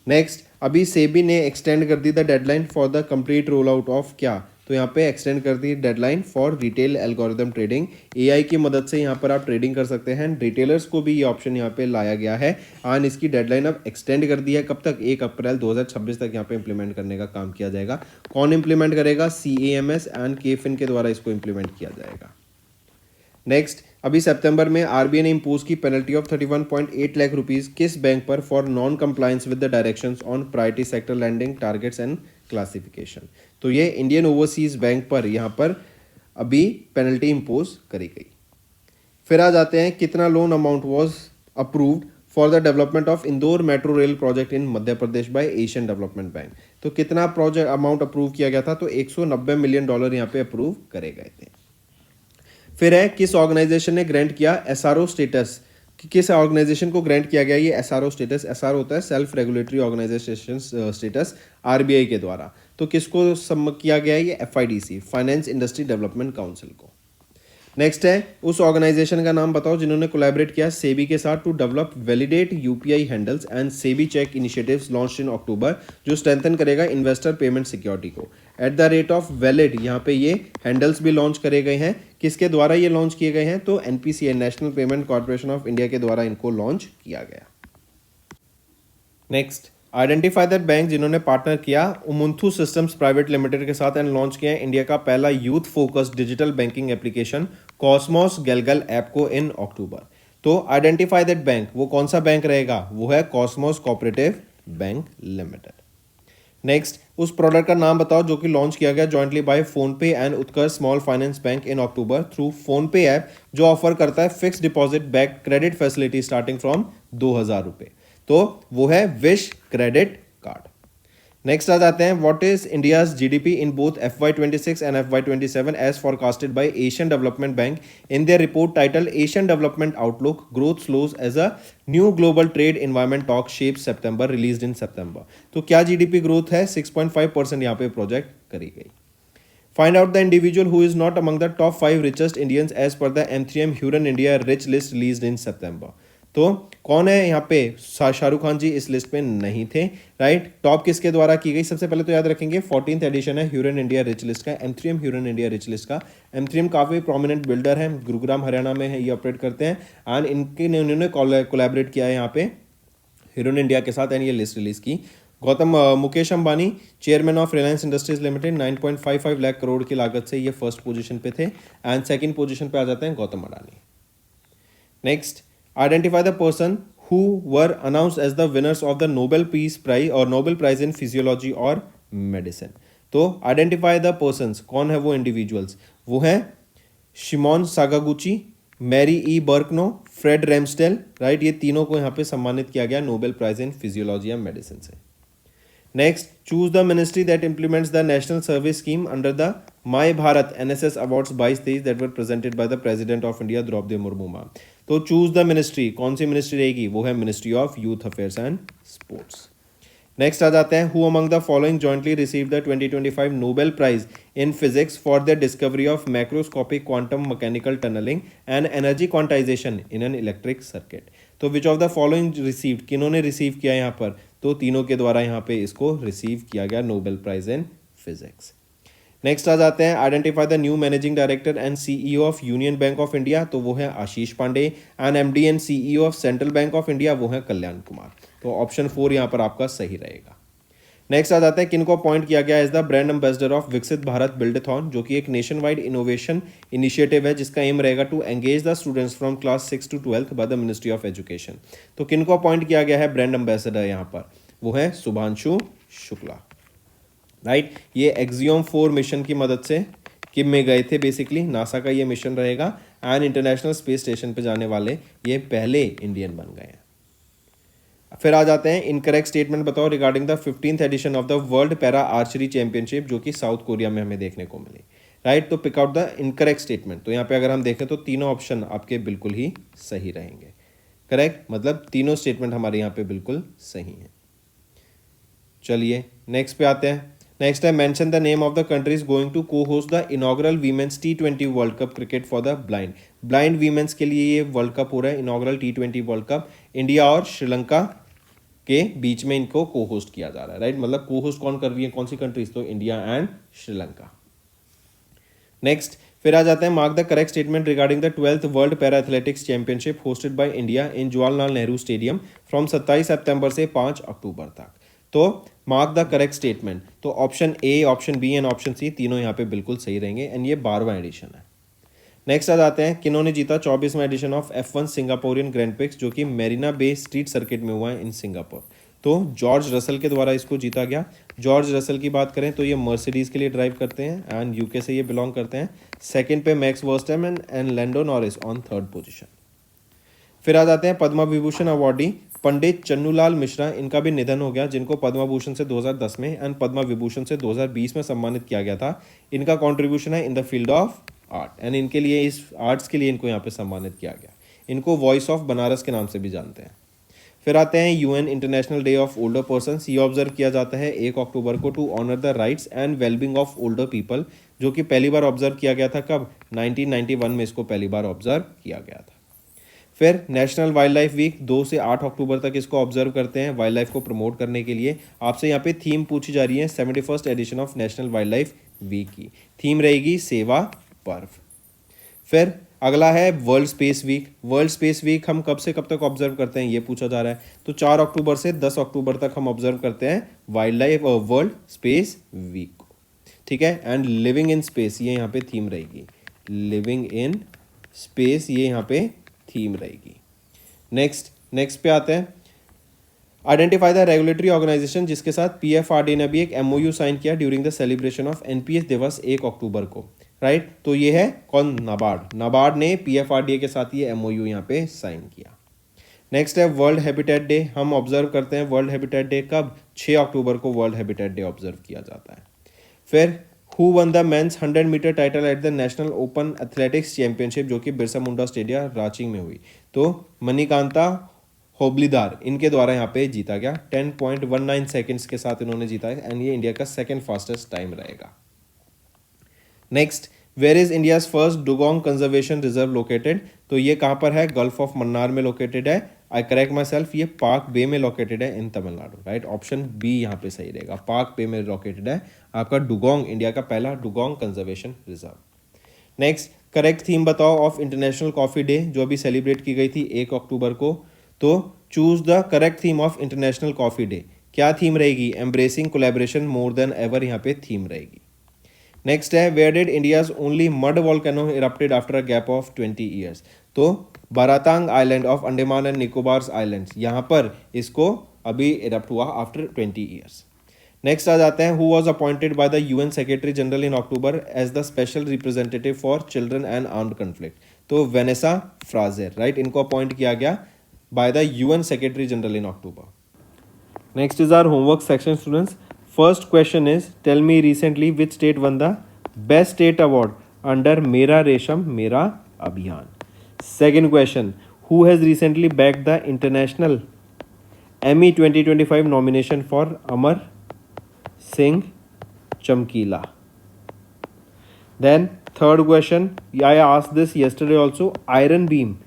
Next अभी सेबी ने एक्सटेंड कर दी the deadline for the complete roll out of क्या? तो यहाँ पे एक्सटेंड कर दी deadline for retail algorithm trading. AI की मदद से यहाँ पर आप ट्रेडिंग कर सकते हैं, रिटेलर्स को भी ये ऑप्शन यहाँ पे लाया गया है और इसकी डेडलाइन अब एक्सटेंड कर दी है कब तक? 1 अप्रैल 2026 तक यहाँ पे इंप्लीमेंट करने का काम किया जाएगा। कौन इंप्लीमेंट करेगा? CAMS एंड KFIN के द्वारा इसको इंप्लीमेंट किया जाएगा। नेक्स्ट अभी सितंबर में RBI ने इम्पोज की पेनल्टी ऑफ 31.8 लाख रुपीज किस बैंक पर for non compliance with the directions on priority sector lending targets and classification? तो ये इंडियन ओवरसीज बैंक पर यहाँ पर अभी पेनल्टी इम्पोज करी गई। फिर आ जाते हैं कितना loan amount was approved for the development of Indore metro rail project in Madhya Pradesh bye Asian development bank? तो कितना प्रोजेक्ट अमाउंट अप्रूव किया गया था? तो $190 मिलियन यहाँ पे अप्रूव करे गए थे। फिर है किस ऑर्गेनाइजेशन ने ग्रांट किया SRO स्टेटस? किस ऑर्गेनाइजेशन को ग्रांट किया गया ये SRO स्टेटस? SRO होता है self regulatory organisation status, RBI के द्वारा। तो किसको सम्मत किया गया है? ये FIDC, finance industry development council को। नेक्स्ट है उस ऑर्गेनाइजेशन का नाम बताओ जिन्होंने कोलैबोरेट किया सेबी के साथ to develop validate UPI handles and SEBI check initiatives launched in October, जो स्ट्रेंथन करेगा इन्वेस्टर पेमेंट सिक्योरिटी को। At the rate of valid यहाँ पे ये हैंडल्स भी लॉन्च करे गए हैं। किसके द्वारा ये लॉन्च किए गए हैं? तो NPCI, national payment corporation of India के द्वारा इनको लॉन्च किया गया। नेक्स्ट आइडेंटिफाई दैट बैंक जिन्होंने पार्टनर किया उमुंथू सिस्टम्स प्राइवेट लिमिटेड के साथ एंड लॉन्च किया इंडिया का पहला youth focused digital banking application Cosmos गैलगल ऐप को इन अक्टूबर। तो आइडेंटिफाई दैट बैंक, वो कौन सा बैंक रहेगा, वो है Cosmos cooperative bank limited. Next, उस प्रोडक्ट का नाम बताओ जो कि लॉन्च किया गया jointly by PhonePe and Utkarsh small finance bank in October through PhonePe app, जो ऑफर करता है fix deposit back credit facility starting from 2,000 रुपये। तो वो है विश क्रेडिट कार्ड। नेक्स्ट आ जाते हैं, what is India's GDP in both FY26 and FY27 as forecasted by Asian development bank in their report title Asian development outlook growth slows as a new global trade environment took shape September, released in September. तो क्या जीडीपी ग्रोथ है? 6.5% यहाँ पे प्रोजेक्ट करी गई। Find out the individual who is not among the top 5 richest Indians as per the M3M Huron India Rich List released in September। तो कौन है यहाँ पे? शाहरुख खान जी इस लिस्ट में नहीं थे, राइट। टॉप किसके द्वारा की गई? सबसे पहले तो याद रखेंगे 14th एडिशन है ह्यूरन इंडिया रिच लिस्ट का, M3M Hurun India rich list का। M3M काफ़ी प्रोमिनेंट बिल्डर है, गुरुग्राम हरियाणा में है ये ऑपरेट करते हैं एंड उन्होंने कोलैबोरेट किया है यहाँ पे ह्यूरन इंडिया के साथ एंड ये लिस्ट रिलीज की। Mukesh Ambani chairman of Reliance industries limited 9.55 lakh crore की लागत से ये फर्स्ट पोजीशन पे थे एंड सेकंड पोजीशन पे आ जाते हैं Gautam Adani. Next, identify the person who were announced as the winners of the Nobel peace prize और नोबेल प्राइज इन फिजियोलॉजी और मेडिसिन। तो आइडेंटिफाई द पर्सन्स, कौन है वो इंडिविजुअल्स? वो है Shimon Sakaguchi, Mary E Brunkow, Fred Ramsdell, right. ये तीनों को यहाँ पे सम्मानित किया गया नोबेल प्राइज इन फिजियोलॉजी या मेडिसिन से। Next, choose the ministry that implements the national service scheme under the my Bharat NSS awards 22-23 that were presented by the president of India Droupadi Murmu ma'am. तो चूज द मिनिस्ट्री, कौन सी मिनिस्ट्री रहेगी? वो है ministry of youth affairs and sports. Next आ जाते हैं, who among the following jointly receive the 2025 Nobel prize in physics for the discovery of macroscopic quantum mechanical tunnelling and energy quantisation in an electric circuit. तो which of the following received, किन्होंने रिसीव किया यहाँ पर? तो तीनों के द्वारा यहाँ पे इसको रिसीव किया गया Nobel prize in physics. Next आ जाते हैं, identify the new managing director and CEO of union bank of India. तो वो है Ashish Pandey and MD and CEO of central bank of India, वो है कल्याण कुमार। तो ऑप्शन 4 यहाँ पर आपका सही रहेगा। नेक्स्ट आ जाता है, किनको अपॉइंट किया गया as the brand ambassador of Viksit Bharat बिल्डथॉन, जो कि एक नेशन वाइड इनोवेशन इनिशिएटिव है जिसका एम रहेगा to engage the students from class 6 to 12 by the ministry of education. तो किनको अपॉइंट किया गया है ब्रांड एम्बेसडर यहाँ पर? वो है शुभांशु शुक्ला, राइट। ये एक्सियोम 4 मिशन की मदद से किम में गए थे, बेसिकली नासा का ये मिशन रहेगा एंड इंटरनेशनल स्पेस स्टेशन पे जाने वाले ये पहले इंडियन बन गए हैं। फिर आ जाते हैं, इनकरेक्ट स्टेटमेंट बताओ regarding the 15th edition of the world para archery championship, जो कि साउथ कोरिया में हमें देखने को मिली, राइट। तो pick out the incorrect statement. तो यहाँ पे अगर हम देखें तो तीनों ऑप्शन आपके बिल्कुल ही सही रहेंगे, करेक्ट, मतलब तीनों स्टेटमेंट हमारे यहाँ पे बिल्कुल सही हैं। चलिए नेक्स्ट पे आते हैं। नेक्स्ट है, mention the name of the countries going to को host the inaugural women's T20 world cup cricket for the blind women's के लिए ये वर्ल्ड कप हो रहा है, inaugural T20 world cup. India और श्रीलंका के बीच में इनको को होस्ट किया जा रहा है, राइट। मतलब को होस्ट कौन कर रही है, कौन सी कंट्रीज? तो इंडिया एंड श्रीलंका। नेक्स्ट फिर आ जाते हैं, mark the correct statement regarding the 12th world para athletics championship hosted by India in Jawaharlal Nehru stadium from 27 सितंबर से 5 अक्टूबर तक। तो मार्क द करेक्ट स्टेटमेंट। तो option A, option B and option C तीनों यहाँ पे बिल्कुल सही रहेंगे एंड ये 12वां एडिशन है। नेक्स्ट आ जाते हैं, किन्होंने जीता 24वां edition of F1 Singaporean grand prix, जो कि मेरीना बे स्ट्रीट सर्किट में हुआ है इन सिंगापुर। तो जॉर्ज रसल के द्वारा इसको जीता गया। जॉर्ज रसल की बात करें तो ये मर्सिडीज़ के लिए ड्राइव करते हैं एंड यूके से ये बिलोंग करते हैं। सेकंड पे Max Verstappen and Lando Norris on third position. फिर आ जाते हैं, पद्मा विभूषण अवार्डी पंडित चन्नूलाल मिश्रा, इनका भी निधन हो गया, जिनको पद्मा भूषण से 2010 में एंड पद्मा विभूषण से 2020 में सम्मानित किया गया था। इनका कॉन्ट्रीब्यूशन है in the field of art and इनके लिए, इस आर्ट्स के लिए इनको यहाँ पे सम्मानित किया गया। इनको वॉइस ऑफ बनारस के नाम से भी जानते हैं। फिर आते हैं, UN international day of older persons, ये ऑब्जर्व किया जाता है 1 अक्टूबर को to honour the rights and wellbeing of older people, जो कि पहली बार ऑब्जर्व किया गया था कब? 1991 में इसको पहली बार ऑब्जर्व किया गया था। फिर नेशनल वाइल्ड लाइफ वीक 2 से 8 अक्टूबर तक इसको ऑब्जर्व करते हैं वाइल्ड लाइफ को प्रमोट करने के लिए। आपसे यहाँ पे थीम पूछी जा रही है 71st edition of national wild life week की थीम रहेगी सेवा पर्व। फिर अगला है world space week. World space week हम कब से कब तक ऑब्जर्व करते हैं ये पूछा जा रहा है। तो 4 अक्टूबर से 10 अक्टूबर तक हम ऑब्जर्व करते हैं wild life world space week को, ठीक है। एंड लिविंग इन स्पेस ये यहाँ पे थीम रहेगी, लिविंग इन स्पेस ये यहाँ पे थीम रहेगी। नेक्स्ट पे आते हैं, आइडेंटिफाई द रेगुलेटरी ऑर्गेनाइजेशन जिसके साथ पीएफआरडी ने भी एक एमओयू साइन किया during the celebration of NPS दिवस 1 अक्टूबर को, राइट। तो ये है कौन, नाबार्ड। नाबार्ड ने पीएफआरडीए के साथ ये एमओयू यहाँ पे साइन किया। नेक्स्ट है वर्ल्ड हैबिटेट डे। हम ऑब्जर्व करते हैं वर्ल्ड हैबिटेट डे कब, 6 अक्टूबर को वर्ल्ड हैबिटेट डे ऑब्जर्व किया जाता है। फिर who won the men's 100 metre title at the national open athletics championship जो कि बिरसा मुंडा स्टेडियम रांची में हुई। तो मणिकांता होबलीदार इनके द्वारा यहाँ पे जीता गया, 10.19 सेकेंड्स के साथ इन्होंने जीता है एंड ये इंडिया का सेकेंड फास्टेस्ट टाइम रहेगा। Next, where is India's first dugong conservation reserve located. तो ये कहाँ पर है, गल्फ ऑफ मन्नार में लोकेटेड है। आई करेक्ट माई सेल्फ, ये पाक बे में लोकेटेड है इन तमिलनाडु, राइट। ऑप्शन बी यहाँ पे सही रहेगा, पाक बे में लोकेटेड है आपका डुगोंग, इंडिया का पहला dugong conservation reserve. Next, correct theme बताओ ऑफ इंटरनेशनल कॉफी डे जो अभी सेलिब्रेट की गई थी 1 अक्टूबर को। तो choose the correct theme of international coffee day. क्या थीम रहेगी, embracing collaboration more than ever यहाँ पे थीम रहेगी। नेक्स्ट है, where did India's only mud volcano erupted after a gap of 20 years. तो Baratang island of Andaman and Nicobar islands, यहाँ पर इसको अभी इरप्ट हुआ आफ्टर 20 ईयर्स। नेक्स्ट आ जाते हैं, who was appointed by the UN secretary general in October as the special representative for children and armed conflict. तो वेनेसा फ्राजेर, राइट, इनको अपॉइंट किया गया by the UN Secretary General in October. Next is our homework section, students. First question is, tell me recently which state won the Best State Award under Mera Resham Mera Abhiyan. Second question, who has recently bagged the International Emmy 2025 nomination for Amar Singh Chamkila? Then third question, I asked this yesterday also, Iron Beam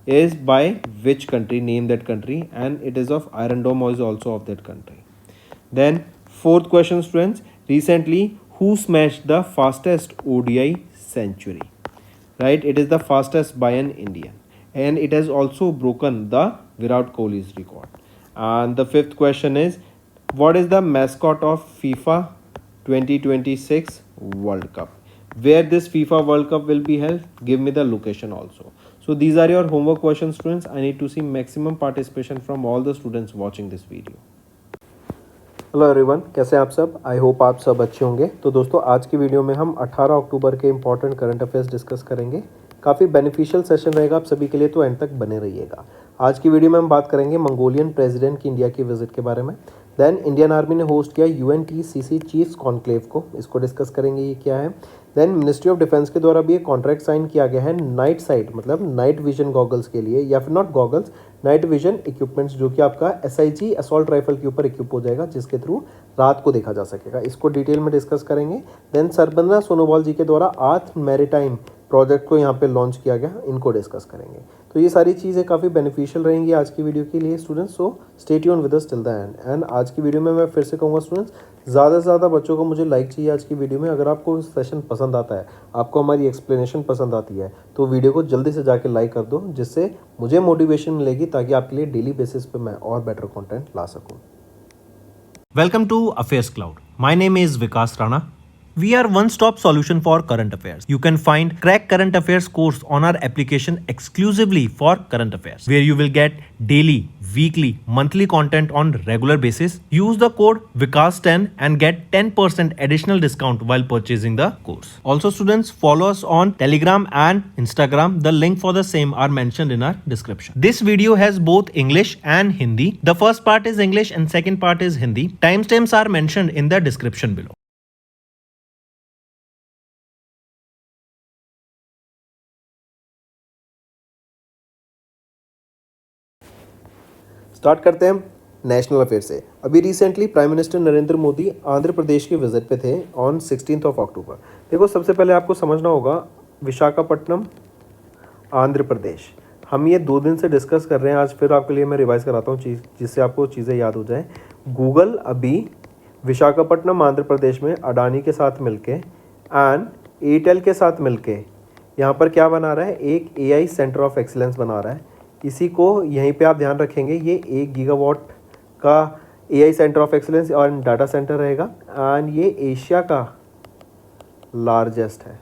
is by which country, name that country, and it is of Iron Dome is also of that country. Then fourth question, students, recently who smashed the fastest ODI century, right? It is the fastest by an Indian and it has also broken the Virat Kohli's record. And the fifth question is, what is the mascot of FIFA 2026 World Cup? Where this FIFA World Cup will be held, give me the location also. So these are your homework questions, students. I need to see maximum participation from all the students watching this video. Hello everyone, कैसे हैं आप सब। आई होप आप सब अच्छे होंगे। तो दोस्तों आज की वीडियो में हम 18 अक्टूबर के इंपॉर्टेंट करंट अफेयर्स डिस्कस करेंगे। काफ़ी बेनिफिशियल सेशन रहेगा आप सभी के लिए, तो एंड तक बने रहिएगा। आज की वीडियो में हम बात करेंगे मंगोलियन प्रेसिडेंट की इंडिया की विजिट के बारे में। देन इंडियन आर्मी ने होस्ट किया UNTCC चीफ्स कॉन्क्लेव को, इसको डिस्कस करेंगे ये क्या है। देन मिनिस्ट्री ऑफ डिफेंस के द्वारा भी एक कॉन्ट्रैक्ट साइन किया गया है नाइट साइट मतलब नाइट विजन गॉगल्स के लिए, या फिर not goggles, night vision equipments जो कि आपका SIG असॉल्ट राइफल के ऊपर इक्विप हो जाएगा, जिसके थ्रू रात को देखा जा सकेगा। इसको डिटेल में डिस्कस करेंगे। देन सरबंदना सोनोवाल जी के द्वारा आर्थ मैरीटाइम प्रोजेक्ट को यहाँ पे लॉन्च किया गया, इनको डिस्कस करेंगे। तो ये सारी चीज़ें काफ़ी बेनिफिशियल रहेंगी आज की वीडियो के लिए students, so stay tune with us till the end. And आज की वीडियो में मैं फिर से कहूँगा स्टूडेंट्स, ज़्यादा से ज़्यादा बच्चों को मुझे लाइक चाहिए आज की वीडियो में। अगर आपको सेशन पसंद आता है, आपको हमारी एक्सप्लेनेशन पसंद आती है, तो वीडियो को जल्दी से जाके लाइक कर दो, जिससे मुझे मोटिवेशन मिलेगी ताकि आपके लिए डेली बेसिस पे मैं और बेटर कंटेंट ला सकूं। Welcome to Affairs Cloud. My name is Vikas Rana. We are one-stop solution for current affairs. You can find Crack Current Affairs course on our application exclusively for current affairs, where you will get daily, weekly, monthly content on regular basis. Use the code Vikas10 and get 10% additional discount while purchasing the course. Also, students, follow us on Telegram and Instagram. The link for the same are mentioned in our description. This video has both English and Hindi. The first part is English and second part is Hindi. Timestamps are mentioned in the description below. Start करते हैं नेशनल अफेयर से। अभी recently prime minister Narendra Modi Andhra Pradesh के विजिट पे थे ऑन 16 अक्टूबर। देखो सबसे पहले आपको समझना होगा विशाखापट्टनम आंध्र प्रदेश, हम ये 2 दिन से डिस्कस कर रहे हैं। आज फिर आपके लिए मैं रिवाइज कराता हूँ जिससे आपको चीज़ें याद हो जाए। गूगल अभी विशाखापट्टनम आंध्र प्रदेश में अडानी के साथ मिलके एंड एयरटेल के साथ मिलके यहाँ पर क्या बना रहा है, एक AI सेंटर ऑफ एक्सीलेंस बना रहा है। इसी को यहीं पे आप ध्यान रखेंगे, ये 1 गीगावाट का AI सेंटर ऑफ एक्सीलेंस और डाटा सेंटर रहेगा एंड ये एशिया का लार्जेस्ट है,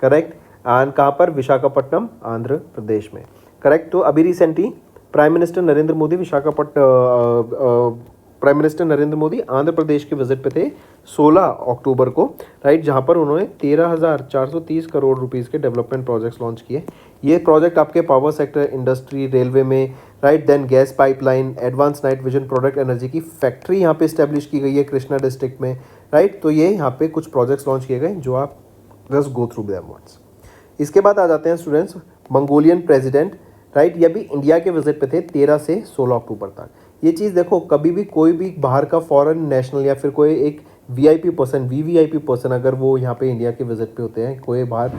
करेक्ट। एंड कहाँ पर, विशाखापट्टनम आंध्र प्रदेश में, करेक्ट। तो अभी recently prime minister Narendra Modi prime minister Narendra Modi Andhra Pradesh के विजिट पे थे 16 अक्टूबर को, राइट, जहाँ पर उन्होंने 13,430 करोड़ रुपीस के डेवलपमेंट प्रोजेक्ट्स लॉन्च किए। ये प्रोजेक्ट आपके पावर सेक्टर, इंडस्ट्री, रेलवे में, right, then gas pipeline, advance night vision product energy की फैक्ट्री यहाँ पे इस्टेब्लिश की गई है कृष्णा डिस्ट्रिक्ट में, राइट। तो ये यहाँ पे कुछ प्रोजेक्ट्स लॉन्च किए गए जो आप just go through them once. इसके बाद आ जाते हैं स्टूडेंट्स, मंगोलियन प्रेसिडेंट, राइट, ये भी इंडिया के विजिट पे थे 13 से 16 अक्टूबर तक। ये चीज़ देखो, कभी भी कोई भी बाहर का फॉरेन नेशनल या फिर कोई एक वीआईपी पर्सन, वीवीआईपी पर्सन अगर वो यहाँ पे इंडिया के विजिट पे होते हैं, कोई बाहर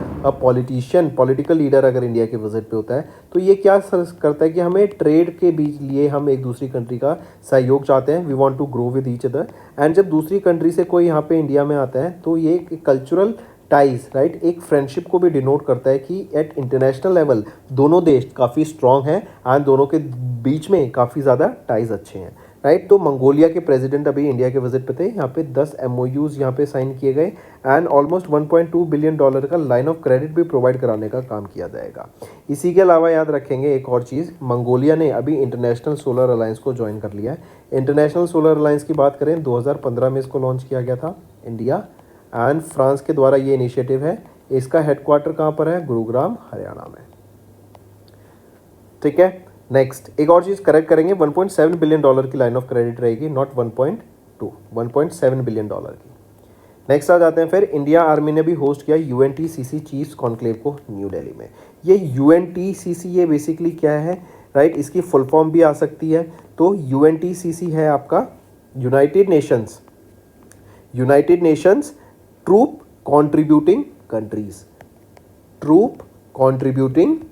पॉलिटिशियन, पॉलिटिकल लीडर अगर इंडिया के विजिट पे होता है, तो ये क्या करता है कि हमें ट्रेड के बीच लिए हम एक दूसरी कंट्री का सहयोग चाहते हैं, we want to grow with each other. And जब दूसरी कंट्री से कोई यहाँ पे इंडिया में आता है तो ये एक कल्चरल टाइज, राइट, एक फ्रेंडशिप को भी डिनोट करता है कि एट इंटरनेशनल लेवल दोनों देश काफ़ी स्ट्रांग हैं एंड दोनों के बीच में काफ़ी ज़्यादा टाइज अच्छे हैं, राइट। तो मंगोलिया के प्रेसिडेंट अभी इंडिया के विजिट पे थे, यहाँ पे 10 MOUs यहाँ पे साइन किए गए एंड ऑलमोस्ट $1.2 बिलियन का लाइन ऑफ क्रेडिट भी प्रोवाइड कराने का काम किया जाएगा। इसी के अलावा याद रखेंगे एक और चीज़, मंगोलिया ने अभी इंटरनेशनल सोलर अलायंस को ज्वाइन कर लिया है। इंटरनेशनल सोलर अलायंस की बात करें, 2015 में इसको लॉन्च किया गया था इंडिया एंड फ्रांस के द्वारा ये इनिशिएटिव है। इसका हेडक्वार्टर कहाँ पर है, गुरुग्राम हरियाणा में, ठीक है। नेक्स्ट एक और चीज़ करेक्ट करेंगे, $1.7 बिलियन की लाइन ऑफ क्रेडिट रहेगी, नॉट 1.2, $1.7 बिलियन की। नेक्स्ट आ जाते हैं फिर, इंडिया आर्मी ने भी होस्ट किया UNTCC चीफ्स कॉन्क्लेव को न्यू दिल्ली में। ये UNTCC ये बेसिकली क्या है, राइट, इसकी फुल फॉर्म भी आ सकती है। तो UNTCC है आपका United Nations troop contributing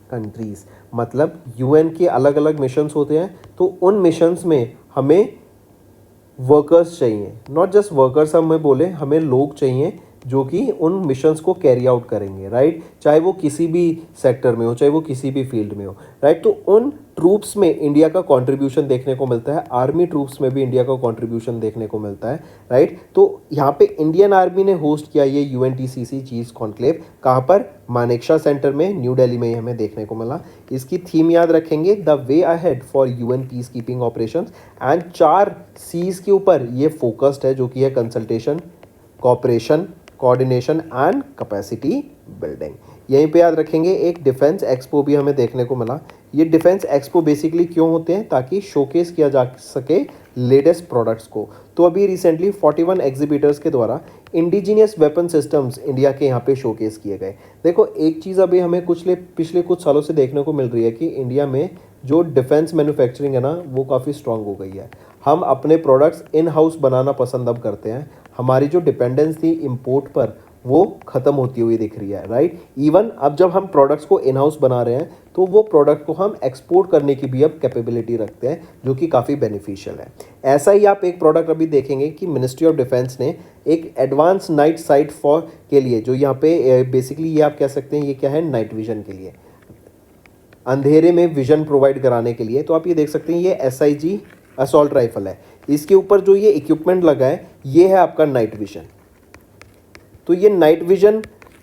countries, मतलब UN के अलग अलग मिशंस होते हैं, तो उन मिशंस में हमें वर्कर्स चाहिए, नॉट जस्ट वर्कर्स हमें बोले, हमें लोग चाहिए जो कि उन मिशंस को कैरी आउट करेंगे, राइट, चाहे वो किसी भी सेक्टर में हो, चाहे वो किसी भी फील्ड में हो, राइट। तो उन ट्रूप्स में इंडिया का कंट्रीब्यूशन देखने को मिलता है, आर्मी ट्रूप्स में भी इंडिया का कंट्रीब्यूशन देखने को मिलता है, राइट। तो यहाँ पे इंडियन आर्मी ने होस्ट किया ये UNTCC चीफ्स कॉन्क्लेव, कहाँ पर, मानेकशा सेंटर में, न्यू दिल्ली में हमें देखने को मिला। इसकी थीम याद रखेंगे, the way ahead for UN peace keeping operations, and 4 C's के ऊपर ये फोकस्ड है, जो कि है consultation, cooperation, coordination and capacity building. यहीं पे याद रखेंगे एक डिफेंस एक्सपो भी हमें देखने को मिला। ये डिफेंस एक्सपो बेसिकली क्यों होते हैं, ताकि शोकेस किया जा सके लेटेस्ट प्रोडक्ट्स को। तो अभी रिसेंटली 41 एग्जीबिटर्स के द्वारा इंडिजीनियस वेपन सिस्टम्स इंडिया के यहाँ पे शोकेस किए गए। देखो एक चीज़ अभी हमें पिछले कुछ सालों से देखने को मिल रही है कि इंडिया में जो डिफेंस मैन्युफैक्चरिंग है ना, वो काफ़ी स्ट्रांग हो गई है। हम अपने प्रोडक्ट्स इन हाउस बनाना पसंद अब करते हैं, हमारी जो डिपेंडेंस थी इंपोर्ट पर वो ख़त्म होती हुई दिख रही है, राइट। इवन अब जब हम प्रोडक्ट्स को इन हाउस बना रहे हैं तो वो प्रोडक्ट को हम एक्सपोर्ट करने की भी अब कैपेबिलिटी रखते हैं, जो कि काफ़ी बेनिफिशियल है। ऐसा ही आप एक प्रोडक्ट अभी देखेंगे कि मिनिस्ट्री ऑफ डिफेंस ने एक एडवांस नाइट साइट के लिए, जो यहाँ पे बेसिकली ये आप कह सकते हैं ये क्या है, नाइट विजन के लिए, अंधेरे में विजन प्रोवाइड कराने के लिए। तो आप ये देख सकते हैं ये SIG असॉल्ट राइफल है, इसके ऊपर जो ये इक्विपमेंट लगा है ये है आपका नाइट विजन। तो ये नाइट विजन,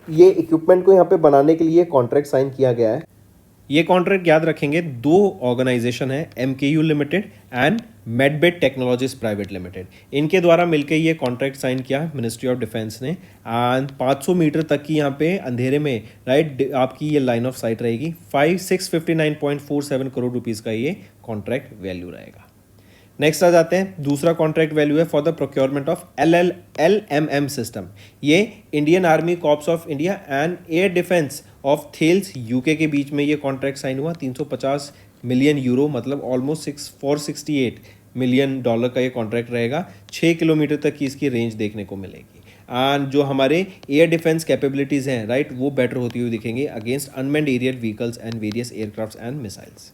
ये इक्विपमेंट को यहाँ पे बनाने के लिए कॉन्ट्रैक्ट साइन किया गया है। ये कॉन्ट्रैक्ट याद रखेंगे, 2 ऑर्गेनाइजेशन है, MKU limited and Medbit technologies private limited, इनके द्वारा मिलकर ये कॉन्ट्रैक्ट साइन किया मिनिस्ट्री ऑफ डिफेंस ने। एंड 500 मीटर तक की यहाँ पे अंधेरे में, राइट, आपकी ये लाइन ऑफ साइट रहेगी। 659.47 करोड़ रुपीज़ का ये कॉन्ट्रैक्ट वैल्यू रहेगा। नेक्स्ट आ जाते हैं, दूसरा कॉन्ट्रैक्ट वैल्यू है for the procurement of LMM system. ये Indian army corps of India and air defence of Thales UK के बीच में ये कॉन्ट्रैक्ट साइन हुआ। 350 मिलियन यूरो, मतलब ऑलमोस्ट $468 मिलियन का ये कॉन्ट्रैक्ट रहेगा। 6 किलोमीटर तक की इसकी रेंज देखने को मिलेगी। एंड जो हमारे एयर डिफेंस कैपेबिलिटीज़ हैं, राइट, वो बेटर होती हुई दिखेंगे against unmanned aerial vehicles and various aircrafts and missiles.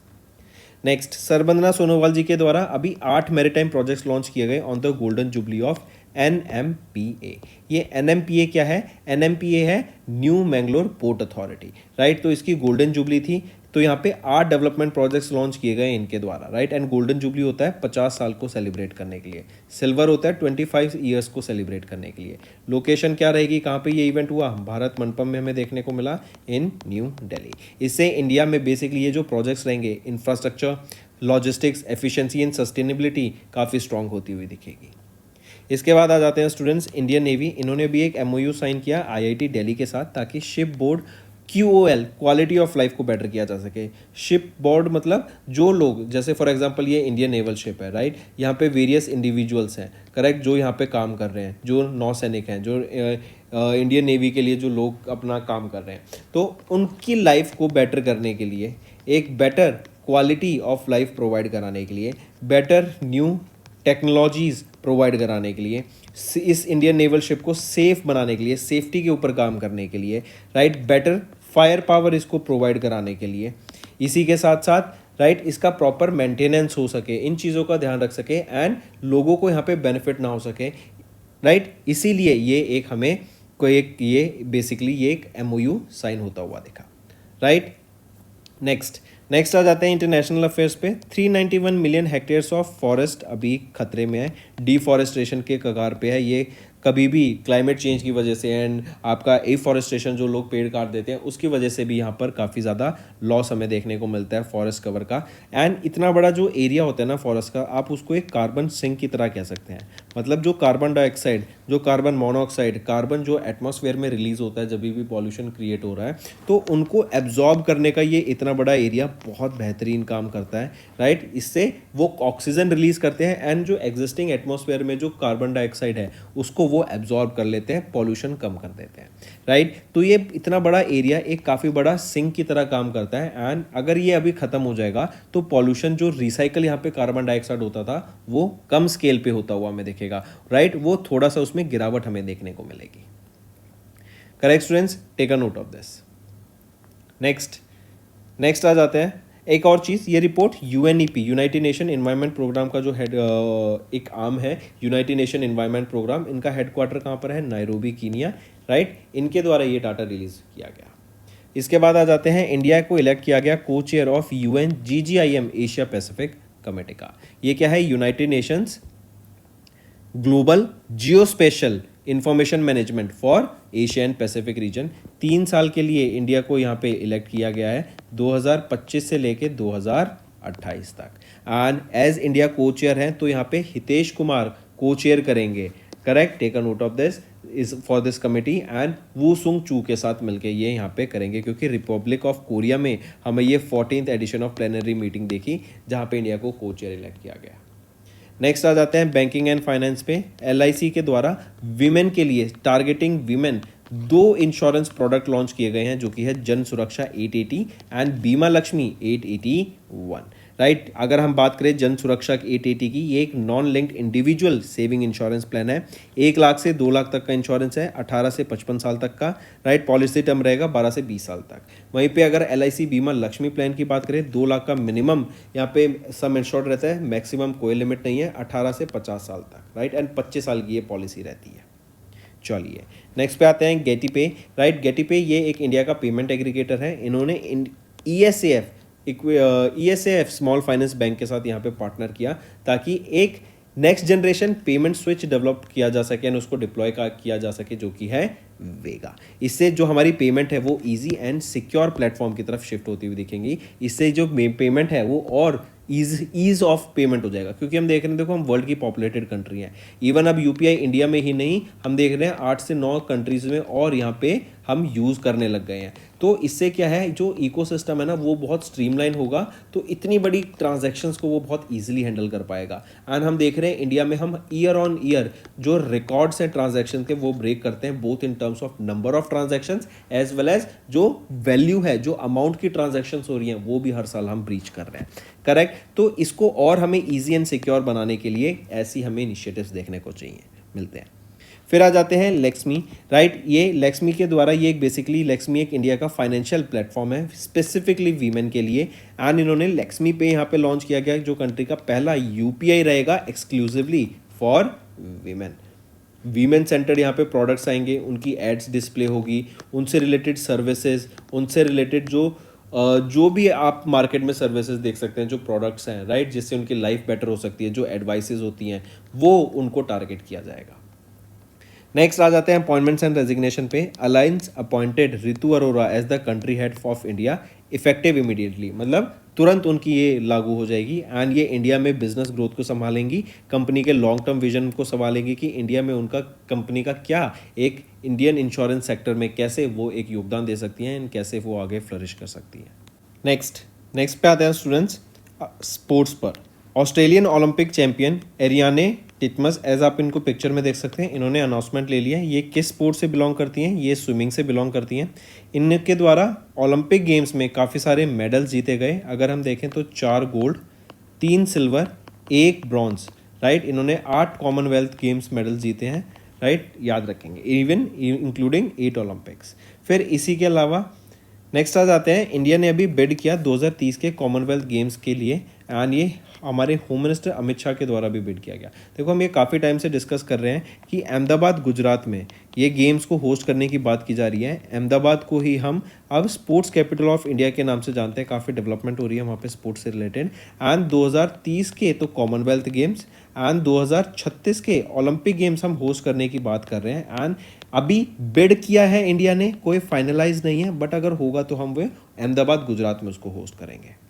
Next, Sarbananda Sonowal ji के द्वारा अभी 8 मैरीटाइम प्रोजेक्ट्स लॉन्च किए गए on the golden jubilee of NMPA। ये NMPA क्या है? NMPA है new Mangalore port authority, right. तो इसकी गोल्डन जुबली थी, तो यहाँ पे 8 डेवलपमेंट प्रोजेक्ट्स लॉन्च किए गए इनके द्वारा, राइट। एंड गोल्डन जुबली होता है 50 साल को सेलिब्रेट करने के लिए, सिल्वर होता है 25 ईयर्स को सेलिब्रेट करने के लिए। लोकेशन क्या रहेगी, कहाँ पे ये इवेंट हुआ? भारत मंडपम में हमें देखने को मिला, इन न्यू दिल्ली। इससे इंडिया में बेसिकली ये जो प्रोजेक्ट्स रहेंगे, infrastructure, logistics, efficiency and sustainability काफ़ी स्ट्रांग होती हुई दिखेगी। इसके बाद आ जाते हैं स्टूडेंट्स, इंडियन नेवी। इन्होंने भी एक MOU साइन किया IIT दिल्ली के साथ, ताकि ship board QOL, quality of life को बेटर किया जा सके। शिप बोर्ड मतलब जो लोग, जैसे फॉर एग्जांपल ये इंडियन नेवल शिप है, राइट। यहाँ पे वेरियस इंडिविजुअल्स हैं, करेक्ट, जो यहाँ पे काम कर रहे हैं, जो नौसैनिक हैं, जो इंडियन नेवी के लिए जो लोग अपना काम कर रहे हैं, तो उनकी लाइफ को बेटर करने के लिए, एक better quality of life provide कराने के लिए, बेटर न्यू टेक्नोलॉजीज़ प्रोवाइड कराने के लिए, इस इंडियन नेवल शिप को सेफ बनाने के लिए, सेफ्टी के ऊपर काम करने के लिए, राइट, बेटर फायर पावर इसको प्रोवाइड कराने के लिए, इसी के साथ साथ राइट इसका प्रॉपर मेंटेनेंस हो सके, इन चीज़ों का ध्यान रख सके एंड लोगों को यहाँ पे बेनिफिट ना हो सके, राइट। इसीलिए ये एक हमें कोई एक ये बेसिकली ये एक MOU साइन होता हुआ दिखा, राइट। नेक्स्ट आ जाते हैं इंटरनेशनल अफेयर्स पे। 391 मिलियन हेक्टेयर्स ऑफ फॉरेस्ट अभी खतरे में है, डिफॉरेस्टेशन के कगार पे है। ये कभी भी क्लाइमेट चेंज की वजह से एंड आपका एफॉरेस्टेशन, जो लोग पेड़ काट देते हैं, उसकी वजह से भी यहाँ पर काफ़ी ज़्यादा लॉस हमें देखने को मिलता है फॉरेस्ट कवर का। एंड इतना बड़ा जो एरिया होता है ना फॉरेस्ट का, आप उसको एक कार्बन सिंक की तरह कह सकते हैं। मतलब जो कार्बन डाइऑक्साइड, जो कार्बन मोनोऑक्साइड, कार्बन जो एटमॉस्फेयर में रिलीज होता है जब भी पॉल्यूशन क्रिएट हो रहा है, तो उनको एब्जॉर्ब करने का ये इतना बड़ा एरिया बहुत बेहतरीन काम करता है, राइट। इससे वो ऑक्सीजन रिलीज करते हैं एंड जो एग्जिस्टिंग एटमॉस्फेयर में जो कार्बन डाइऑक्साइड है उसको वो एब्जॉर्ब कर लेते हैं, पॉल्यूशन कम कर देते हैं, राइट। तो ये इतना बड़ा एरिया एक काफ़ी बड़ा सिंक की तरह काम करता है एंड अगर ये अभी ख़त्म हो जाएगा तो पॉल्यूशन, जो रिसाइकल यहाँ पे कार्बन डाइऑक्साइड होता था, वो कम स्केल पे होता हुआ हमें दिखेगा, राइट। वो थोड़ा सा उसमें गिरावट हमें देखने को मिलेगी। Correct students, take a note of this. Next आ जाते हैं एक और चीज़, ये report UNEP, united nation environment programme का जो हेड एक आर्म है, यूनाइटेड नेशन एनवायरनमेंट प्रोग्राम, इनका हेडक्वार्टर कहाँ पर है? Nairobi, Kenya, right. इनके द्वारा ये डाटा रिलीज किया गया। इसके बाद आ जाते हैं, इंडिया को इलेक्ट किया गया को chair of UN GGIM Asia Pacific committee का। ये क्या है? United Nations global geospatial information management for Asia and Pacific region. 3 साल के लिए इंडिया को यहाँ पे इलेक्ट किया गया है, 2025 से लेके 2028 तक। एंड एज इंडिया को चेयर हैं, तो यहाँ पे हितेश कुमार को चेयर करेंगे, correct. Take a note of this is for this committee and Woo Sung Chu के साथ मिलके ये यहाँ पे करेंगे, क्योंकि रिपब्लिक ऑफ कोरिया में हमें ये 14th addition of plenary meeting देखी जहाँ पे इंडिया को को चेयर इलेक्ट किया गया। नेक्स्ट आ जाते हैं बैंकिंग एंड फाइनेंस पे। LIC के द्वारा विमेन के लिए, targeting women, 2 insurance product launch किए गए हैं, जो कि है जन सुरक्षा 880 एंड बीमा लक्ष्मी 881, राइट। अगर हम बात करें जन सुरक्षा 880 की, ये एक non linked individual saving insurance plan है। 1 लाख से 2 लाख तक का इंश्योरेंस है, 18 से 55 साल तक का, राइट। पॉलिसी टर्म रहेगा 12 से 20 साल तक। वहीं पे अगर LIC बीमा लक्ष्मी प्लान की बात करें, 2 लाख का मिनिमम यहाँ पे सम इंश्योर्ड रहता है, मैक्सिमम कोई लिमिट नहीं है, 18 से 50 साल तक, राइट। एंड 25 साल की ये पॉलिसी रहती है। चलिए नेक्स्ट पे आते हैं, गेटीपे, राइट। गेटीपे ये एक इंडिया का पेमेंट एग्रीगेटर है। इन्होंने ESAF स्मॉल फाइनेंस बैंक के साथ यहाँ पे पार्टनर किया, ताकि एक next generation payment switch develop किया जा सके और उसको डिप्लॉय किया जा सके, जो कि है वेगा। इससे जो हमारी पेमेंट है वो इजी एंड सिक्योर प्लेटफॉर्म की तरफ शिफ्ट होती हुई दिखेंगी। इससे जो पेमेंट है वो और ईज ऑफ पेमेंट हो जाएगा, क्योंकि हम देख रहे हैं, देखो हम वर्ल्ड की पॉपुलेटेड कंट्री है। इवन अब UPI इंडिया में ही नहीं, हम देख रहे हैं 8 से 9 कंट्रीज में और यहाँ पे हम यूज़ करने लग गए हैं। तो इससे क्या है, जो इकोसिस्टम है ना वो बहुत स्ट्रीमलाइन होगा, तो इतनी बड़ी ट्रांजैक्शंस को वो बहुत ईजिली हैंडल कर पाएगा। एंड हम देख रहे हैं इंडिया में हम ईयर ऑन ईयर जो रिकॉर्ड्स हैं ट्रांजैक्शन के, वो ब्रेक करते हैं, both in terms of number of transactions as well as जो वैल्यू है, जो अमाउंट की ट्रांजैक्शंस हो रही हैं, वो भी हर साल हम ब्रीच कर रहे हैं, करेक्ट। तो इसको और हमें ईजी एंड सिक्योर बनाने के लिए ऐसी हमें इनिशिएटिव्स देखने को चाहिए, मिलते हैं। फिर आ जाते हैं लेक्समी, राइट। ये लेक्समी के द्वारा, ये एक बेसिकली लेक्समी एक इंडिया का फाइनेंशियल प्लेटफॉर्म है स्पेसिफिकली वीमेन के लिए। एंड इन्होंने लेक्समी पे यहाँ पे लॉन्च किया गया, जो कंट्री का पहला UPI रहेगा exclusively for women, women centre यहाँ पे प्रोडक्ट्स आएंगे, उनकी एड्स डिस्प्ले होगी, उनसे रिलेटेड सर्विसेज, उनसे रिलेटेड जो भी आप मार्केट में सर्विसेज देख सकते हैं, जो प्रोडक्ट्स हैं राइट, जिससे उनकी लाइफ बेटर हो सकती है, जो एडवाइसेज होती हैं वो उनको टारगेट किया जाएगा। नेक्स्ट आ जाते हैं अपॉइंटमेंट्स एंड रेजिग्नेशन पे। Alliance appointed Ritu Arora as the country head of India effective immediately, मतलब तुरंत उनकी ये लागू हो जाएगी एंड ये इंडिया में बिजनेस ग्रोथ को संभालेंगी, कंपनी के लॉन्ग टर्म विजन को संभालेंगी कि इंडिया में उनका कंपनी का क्या एक इंडियन इंश्योरेंस सेक्टर में कैसे वो एक योगदान दे सकती हैं एंड कैसे वो आगे फ्लरिश कर सकती हैं। नेक्स्ट पे आते हैं स्टूडेंट्स स्पोर्ट्स पर। ऑस्ट्रेलियन ओलंपिक चैंपियन एरियाने टिटमस, एज आप इनको पिक्चर में देख सकते हैं, इन्होंने अनाउंसमेंट ले लिया है। ये किस स्पोर्ट से बिलोंग करती हैं? ये स्विमिंग से बिलोंग करती हैं। इनके द्वारा ओलंपिक गेम्स में काफ़ी सारे मेडल्स जीते गए। अगर हम देखें तो 4 गोल्ड, 3 सिल्वर, 1 ब्रॉन्ज, राइट। इन्होंने 8 कॉमनवेल्थ गेम्स मेडल जीते हैं, राइट, याद रखेंगे, इवन इंक्लूडिंग 8 ओलंपिक्स। फिर इसी के अलावा नेक्स्ट आ जाते हैं, इंडिया ने अभी बिड किया 2030 के कॉमनवेल्थ गेम्स के लिए एंड ये हमारे होम मिनिस्टर अमित शाह के द्वारा भी बिड किया गया। देखो हम ये काफ़ी टाइम से डिस्कस कर रहे हैं कि अहमदाबाद गुजरात में ये गेम्स को होस्ट करने की बात की जा रही है। अहमदाबाद को ही हम अब स्पोर्ट्स कैपिटल ऑफ इंडिया के नाम से जानते हैं। काफ़ी डेवलपमेंट हो रही है वहाँ पे स्पोर्ट्स से रिलेटेड। एंड 2030 के तो कॉमनवेल्थ गेम्स एंड 2036 के ओलंपिक गेम्स हम होस्ट करने की बात कर रहे हैं। एंड अभी बिड किया है इंडिया ने, कोई फाइनलाइज नहीं है, बट अगर होगा तो हम वो अहमदाबाद गुजरात में उसको होस्ट करेंगे।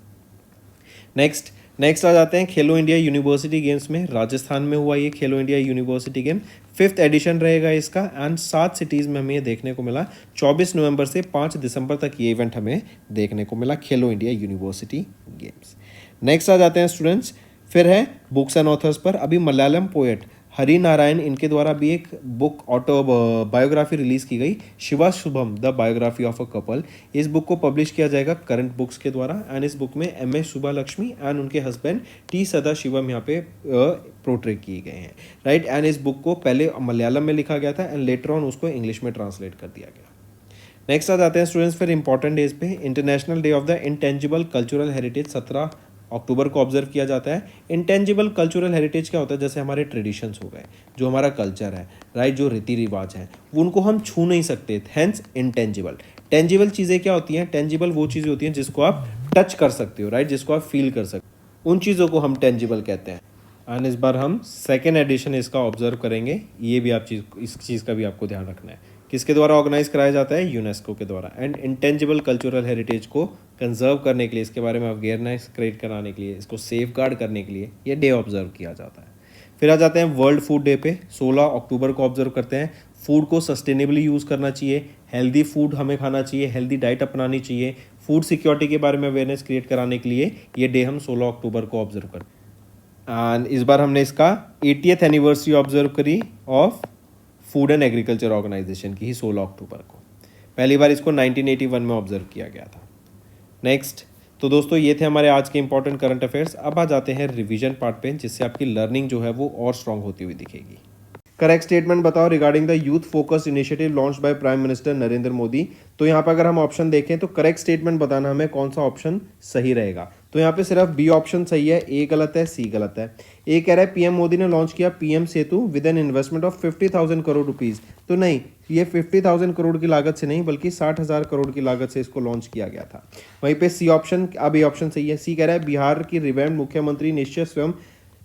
नेक्स्ट आ जाते हैं खेलो इंडिया यूनिवर्सिटी गेम्स में। राजस्थान में हुआ ये खेलो India university game, 5th addition रहेगा इसका एंड 7 सिटीज़ में हमें ये देखने को मिला। 24 नवंबर से 5 दिसंबर तक ये इवेंट हमें देखने को मिला, खेलो इंडिया यूनिवर्सिटी गेम्स। नेक्स्ट आ जाते हैं स्टूडेंट्स, फिर है बुक्स एंड ऑथर्स पर। अभी मलयालम पोएट हरि नारायण, इनके द्वारा भी एक बुक ऑटो बायोग्राफी रिलीज की गई, Shiva Shubham the biography of a couple. इस बुक को पब्लिश किया जाएगा करंट बुक्स के द्वारा एंड इस बुक में MS शुभा लक्ष्मी एंड उनके हस्बैंड T सदा शिवम यहाँ पे प्रोट्रे किए गए हैं, राइट। एंड इस बुक को पहले मलयालम में लिखा गया था एंड लेटर ऑन उसको इंग्लिश में ट्रांसलेट कर दिया गया। नेक्स्ट आ जाते हैं स्टूडेंट्स फिर इंपॉर्टेंट डेज पे। International day of the intangible cultural heritage 17 अक्टूबर को ऑब्जर्व किया जाता है। इंटेंजिबल कल्चरल हेरिटेज क्या होता है? जैसे हमारे ट्रेडिशंस हो गए, जो हमारा कल्चर है, राइट, जो रीति रिवाज है, उनको हम छू नहीं सकते, हैंस इंटेंजिबल। टेंजिबल चीज़ें क्या होती हैं? टेंजिबल वो चीज़ें होती हैं जिसको आप टच कर सकते हो, राइट, जिसको आप फील कर सकते हो, उन चीज़ों को हम टेंजिबल कहते हैं। एंड इस बार हम 2nd एडिशन इसका ऑब्जर्व करेंगे। ये भी आप इस चीज़ का भी आपको ध्यान रखना है। किसके द्वारा ऑर्गेनाइज कराया जाता है? यूनेस्को के द्वारा। एंड इंटेंजिबल कल्चरल हेरिटेज को कंजर्व करने के लिए, इसके बारे में अवेयरनेस क्रिएट कराने के लिए, इसको सेफ गार्ड करने के लिए ये डे ऑब्जर्व किया जाता है। फिर आ जाते हैं वर्ल्ड फूड डे पे। 16 अक्टूबर को ऑब्जर्व करते हैं। फूड को सस्टेनेबली यूज़ करना चाहिए, हेल्दी फूड हमें खाना चाहिए, हेल्दी डाइट अपनानी चाहिए। फूड सिक्योरिटी के बारे में अवेयरनेस क्रिएट कराने के लिए ये डे हम 16 अक्टूबर को ऑब्जर्व करते हैं। एंड इस बार हमने इसका 80th एनिवर्सरी ऑब्जर्व करी of food and agriculture organization की ही 16 अक्टूबर को। पहली बार इसको 1981 में ऑब्जर्व किया गया था। नेक्स्ट, तो दोस्तों ये थे हमारे आज के इंपॉर्टेंट करंट अफेयर्स। अब आ जाते हैं रिवीजन पार्ट पे, जिससे आपकी लर्निंग जो है वो और स्ट्रांग होती हुई दिखेगी। करेक्ट स्टेटमेंट बताओ regarding the youth focused initiative launched by prime minister Narendra Modi. तो यहाँ पर अगर हम ऑप्शन देखें तो करेक्ट स्टेटमेंट बताना हमें कौन सा ऑप्शन सही रहेगा। तो यहाँ पे सिर्फ बी ऑप्शन सही है, ए गलत है, सी गलत है। ए कह रहा है पीएम मोदी ने लॉन्च किया PM Setu with an investment of 50,000 crore rupees. तो नहीं, ये 50,000 करोड़ की लागत से नहीं बल्कि 60,000 करोड़ की लागत से इसको लॉन्च किया गया था। वहीं पे सी ऑप्शन, अब ए ऑप्शन सही है। सी कह रहा है बिहार की रिवैम्ड मुख्यमंत्री निश्चय स्वयं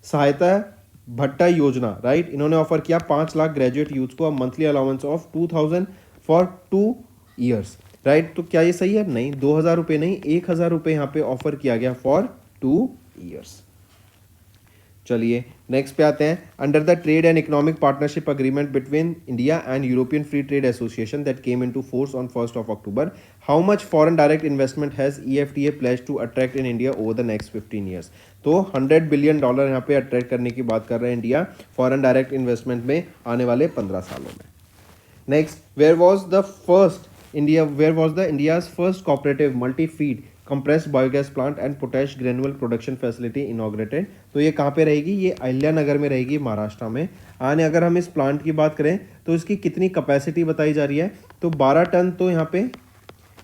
सहायता भट्टा योजना, राइट, इन्होंने ऑफर किया 5 लाख ग्रेजुएट यूथ को monthly allowance of 2,000 for 2 years, right. तो क्या ये सही है? नहीं, 2,000 रुपये नहीं, 1,000 रुपये यहाँ पे ऑफर किया गया फॉर 2 ईयर्स। चलिए नेक्स्ट पे आते हैं। Under the trade and economic partnership agreement between India and European free trade association that came into force on 1st of October, how much foreign direct investment has EFTA pledge to attract in India over the next 15 years. तो $100 बिलियन यहाँ पे अट्रैक्ट करने की बात कर रहे हैं इंडिया फॉरेन डायरेक्ट इन्वेस्टमेंट में आने वाले 15 सालों में। Next, where was the India's first cooperative multi feed compressed biogas plant and potash granular production facility inaugurated. तो ये कहाँ पे रहेगी? ये अहिल्यानगर में रहेगी, महाराष्ट्र में। आने अगर हम इस प्लांट की बात करें तो इसकी कितनी कैपेसिटी बताई जा रही है? तो 12 टन तो यहाँ पे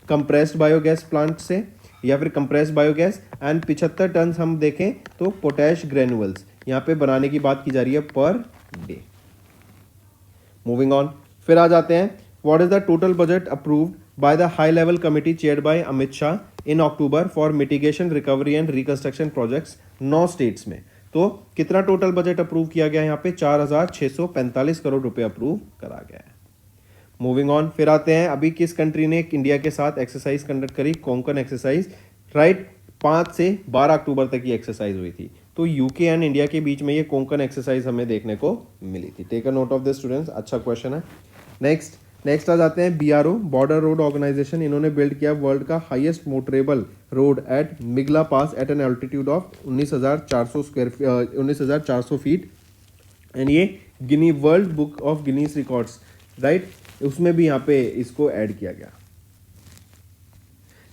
कंप्रेस्ड बायोगैस प्लांट से या फिर कंप्रेस्ड बायोगैस एंड 75 टन हम देखें तो पोटैश ग्रेनुअल्स यहाँ पे बनाने की बात की जा रही है पर डे। मूविंग ऑन, फिर आ जाते हैं what is the total budget approved by the high level committee chaired by Amit Shah in October for mitigation recovery and reconstruction projects 9 states में। तो कितना टोटल बजट अप्रूव किया गया यहाँ पे 4,645 करोड़ रुपए अप्रूव करा गया है। मूविंग ऑन, फिर आते हैं अभी किस कंट्री ने इंडिया के साथ एक्सरसाइज कंडक्ट करी, कोंकण एक्सरसाइज, राइट। 5 से 12 अक्टूबर तक ये एक्सरसाइज हुई थी। तो यूके एंड इंडिया के बीच में ये कोंकण एक्सरसाइज हमें देखने को मिली थी। Take a note of this students, अच्छा क्वेश्चन है। नेक्स्ट आ जाते हैं बीआरओ, बॉर्डर रोड ऑर्गेनाइजेशन। इन्होंने बिल्ड किया वर्ल्ड का highest motorable road at Migla pass at an altitude of 19,400 feet and ये Guinness world book of Guinness records, right, उसमें भी यहाँ पे इसको ऐड किया गया।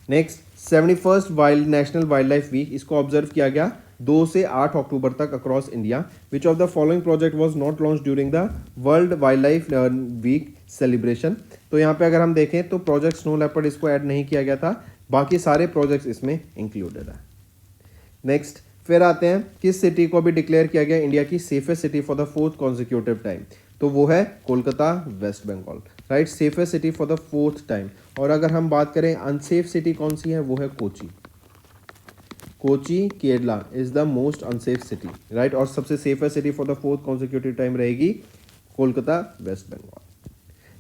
Next 71st wild national wild life week, इसको ऑब्जर्व किया गया 2 से 8 अक्टूबर तक across India. Which of the following project was not launch during the world wild life week celebration. तो यहाँ पे अगर हम देखें तो प्रोजेक्ट स्नो लेपर्ड इसको ऐड नहीं किया गया था, बाकी सारे प्रोजेक्ट्स इसमें इंक्लूडेड है। नेक्स्ट फिर आते हैं किस सिटी को भी डिक्लेयर किया गया इंडिया की safest city for the 4th consecutive time. तो वो है Kolkata, waste Bengal, right, safest city for the 4th time. और अगर हम बात करें अनसेफ सिटी कौन सी है, वो है Kochi. Kochi Kerala is the most unsafe city, right, और सबसे safest city for the 4th consecutive time रहेगी Kolkata, waste Bengal.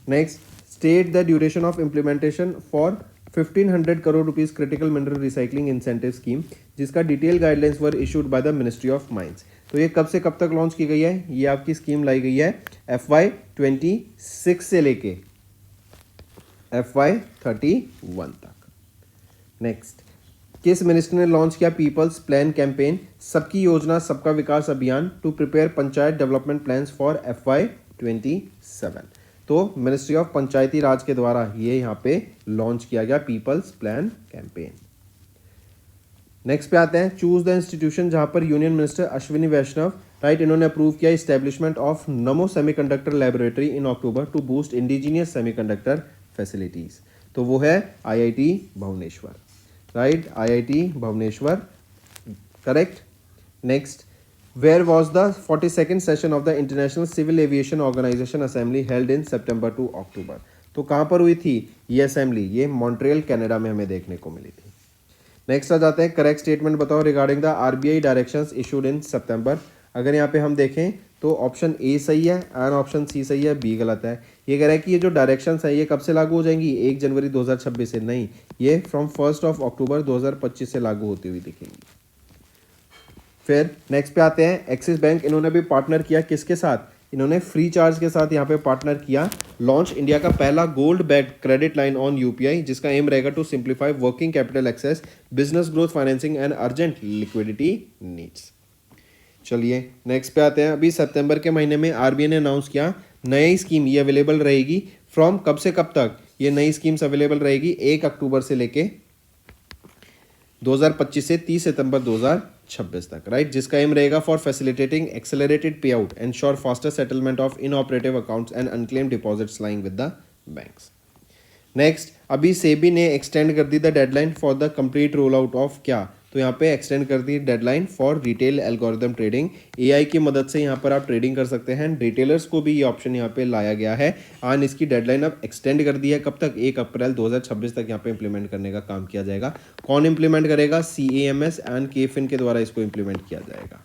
Next state the duration of implementation for 1500 crore rupees critical mineral recycling incentive scheme, जिसका detail guidelines were issued by the ministry of mines. तो ये कब से कब तक लॉन्च की गई है, ये आपकी स्कीम लाई गई है FY26 से लेके FY31 तक। नेक्स्ट किस मिनिस्टर ने लॉन्च किया पीपल्स प्लान कैंपेन, सबकी योजना सबका विकास अभियान, to prepare panchayat development plans for FY27। तो मिनिस्ट्री ऑफ पंचायती राज के द्वारा ये यहाँ पे लॉन्च किया गया पीपल्स प्लान कैंपेन। नेक्स्ट पे आते हैं चूज द इंस्टीट्यूशन, जहां पर union minister Ashwini Vaishnaw, right, इन्होंने अप्रूव किया establishment of Namo semiconductor laboratory in October to boost indigenous semiconductor facilities. तो वो है IIT Bhubaneswar, right, IIT Bhubaneswar, correct. Next where was the 42nd session of the international civil aviation organisation assembly held in September to October. तो कहाँ पर हुई थी ये असेंबली, ये मॉन्ट्रियल कनाडा में हमें देखने को मिली थी। नेक्स्ट आ जाते हैं करेक्ट स्टेटमेंट बताओ regarding the RBI directions issued in September. अगर यहाँ पे हम देखें तो ऑप्शन ए सही है एंड ऑप्शन सी सही है, बी गलत है। ये कह रहा है कि ये जो डायरेक्शंस है ये कब से लागू हो जाएंगी, 1 जनवरी 2026 से, नहीं, ये फ्रॉम 1 अक्टूबर 2025 से लागू होती हुई दिखेंगी। फिर नेक्स्ट पे आते हैं एक्सिस बैंक, इन्होंने भी पार्टनर किया किसके साथ, इन्होंने फ्री चार्ज के साथ यहाँ पे पार्टनर किया लॉन्च इंडिया का पहला gold backed credit line on UPI, जिसका एम रहेगा to simplify working capital access, business growth financing and urgent liquidity needs. चलिए नेक्स्ट पे आते हैं। अभी सितंबर के महीने में RBI ने अनाउंस किया नई स्कीम, ये अवेलेबल रहेगी फ्रॉम कब से कब तक, ये नई स्कीम्स अवेलेबल रहेगी 1 अक्टूबर से लेके 2025 से 30 सितंबर 2026 तक, राइट, जिसका एम रहेगा for facilitating accelerated pay out, ensure faster settlement of inoperative accounts and unclaim deposits lying with the banks. Next अभी सेबी ने एक्सटेंड कर दी the deadline for the complete roll out of क्या, तो यहाँ पे एक्सटेंड कर दी deadline for retail algorithm trading. AI की मदद से यहाँ पर आप ट्रेडिंग कर सकते हैं, रिटेलर्स को भी ये ऑप्शन यहाँ पे लाया गया है और इसकी डेडलाइन अब एक्सटेंड कर दी है कब तक, 1 अप्रैल 2026 तक यहाँ पे इंप्लीमेंट करने का काम किया जाएगा। कौन इंप्लीमेंट करेगा, CAMS एंड KFIN के द्वारा इसको इंप्लीमेंट किया जाएगा।